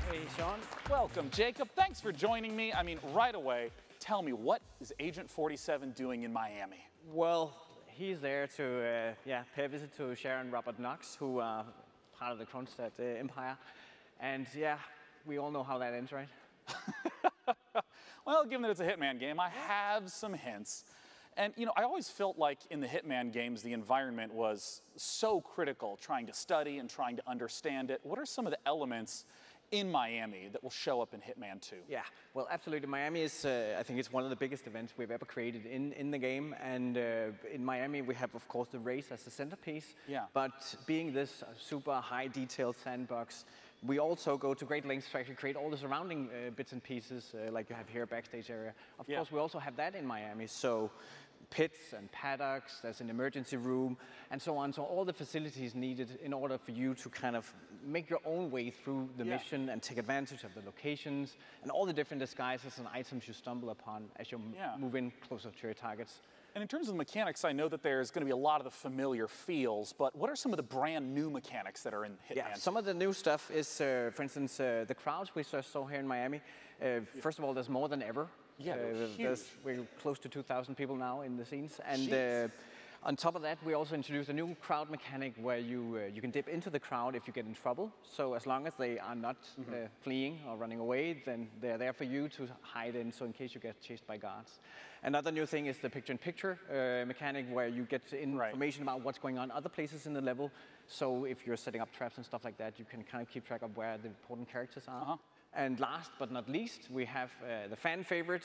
Hey, Sean. Welcome, Jacob. Thanks for joining me. I mean, right away, tell me, what is Agent 47 doing in Miami? Well, he's there to pay a visit to Sharon and Robert Knox, who are part of the Kronstadt Empire. And yeah, we all know how that ends, right? Well, given that it's a Hitman game, I have some hints. And, you know, I always felt like in the Hitman games, the environment was so critical, trying to study and trying to understand it. What are some of the elements in Miami that will show up in Hitman 2? Yeah, well, absolutely. Miami is, I think it's one of the biggest events we've ever created in the game. And in Miami, we have, of course, the race as the centerpiece. Yeah. But being this super high detailed sandbox, we also go to great lengths to actually create all the surrounding bits and pieces, like you have here, backstage area. Of course, we also have that in Miami. So pits and paddocks, there's an emergency room, and so on. So all the facilities needed in order for you to kind of make your own way through the mission and take advantage of the locations and all the different disguises and items you stumble upon as you move in closer to your targets. And in terms of the mechanics, I know that there's going to be a lot of the familiar feels, but what are some of the brand new mechanics that are in Hitman? Yeah, some of the new stuff is, for instance, the crowds we saw here in Miami. First of all, there's more than ever. Yeah, huge. We're close to 2,000 people now in the scenes. And on top of that, we also introduced a new crowd mechanic where you can dip into the crowd if you get in trouble. So as long as they are not fleeing or running away, then they're there for you to hide in, so in case you get chased by guards. Another new thing is the picture-in-picture mechanic where you get information about what's going on other places in the level. So if you're setting up traps and stuff like that, you can kind of keep track of where the important characters are. And last but not least, we have the fan favorite,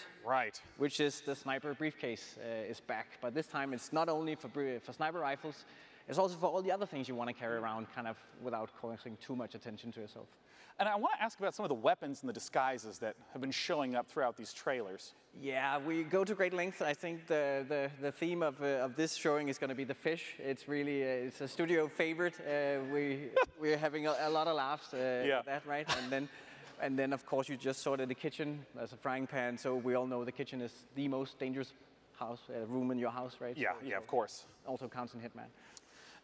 which is the sniper briefcase is back. But this time it's not only for sniper rifles, it's also for all the other things you want to carry around kind of without causing too much attention to yourself. And I want to ask about some of the weapons and the disguises that have been showing up throughout these trailers. Yeah, we go to great lengths. I think the theme of this showing is going to be the fish. It's really, it's a studio favorite. We're having a lot of laughs at that, right? And then, of course, you just saw it in the kitchen as a frying pan. So we all know the kitchen is the most dangerous room in your house, right? Yeah, so of course. Also counts in Hitman.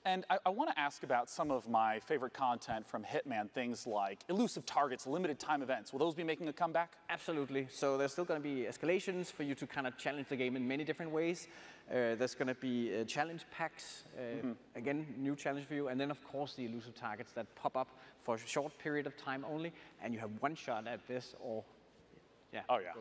And I want to ask about some of my favorite content from Hitman, things like elusive targets, limited time events. Will those be making a comeback? Absolutely. So there's still going to be escalations for you to kind of challenge the game in many different ways. There's going to be challenge packs, again, new challenge for you. And then, of course, the elusive targets that pop up for a short period of time only. And you have one shot at this or, go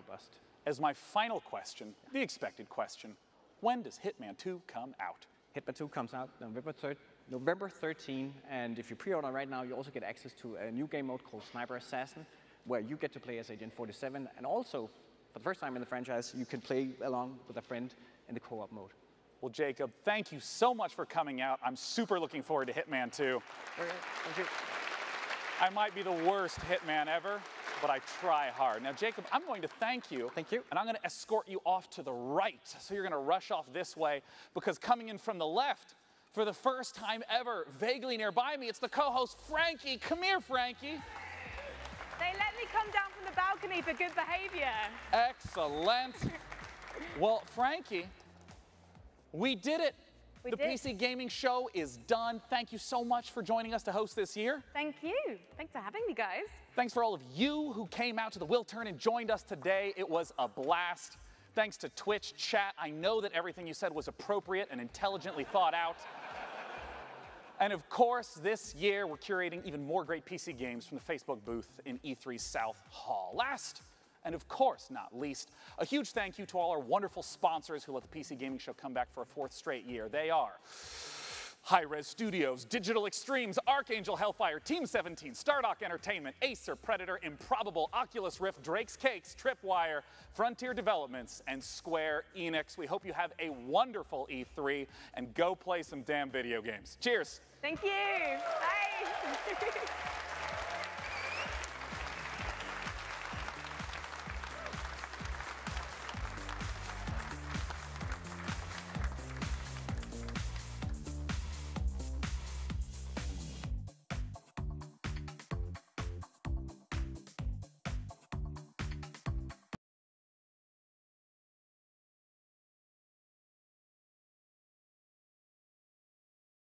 bust. As my final question, the expected question, when does Hitman 2 come out? Hitman 2 comes out November 13, and if you pre-order right now, you also get access to a new game mode called Sniper Assassin, where you get to play as Agent 47, and also, for the first time in the franchise, you can play along with a friend in the co-op mode. Well, Jacob, thank you so much for coming out. I'm super looking forward to Hitman 2. Thank you. I might be the worst Hitman ever, but I try hard. Now, Jacob, I'm going to thank you. Thank you. And I'm going to escort you off to the right. So you're going to rush off this way, because coming in from the left, for the first time ever, vaguely nearby me, it's the co-host, Frankie. Come here, Frankie. They let me come down from the balcony for good behavior. Excellent. Well, Frankie, we did it. The PC Gaming Show is done. Thank you so much for joining us to host this year. Thank you. Thanks for having me, guys. Thanks for all of you who came out to the Wiltern and joined us today. It was a blast. Thanks to Twitch chat. I know that everything you said was appropriate and intelligently thought out. And of course, this year we're curating even more great PC games from the Facebook booth in E3 South Hall. Last, and of course not least, a huge thank you to all our wonderful sponsors who let the PC Gaming Show come back for a 4th straight year. They are Hi-Res Studios, Digital Extremes, Archangel, Hellfire, Team 17, Stardock Entertainment, Acer, Predator, Improbable, Oculus Rift, Drake's Cakes, Tripwire, Frontier Developments, and Square Enix. We hope you have a wonderful E3 and go play some damn video games. Cheers. Thank you. Bye.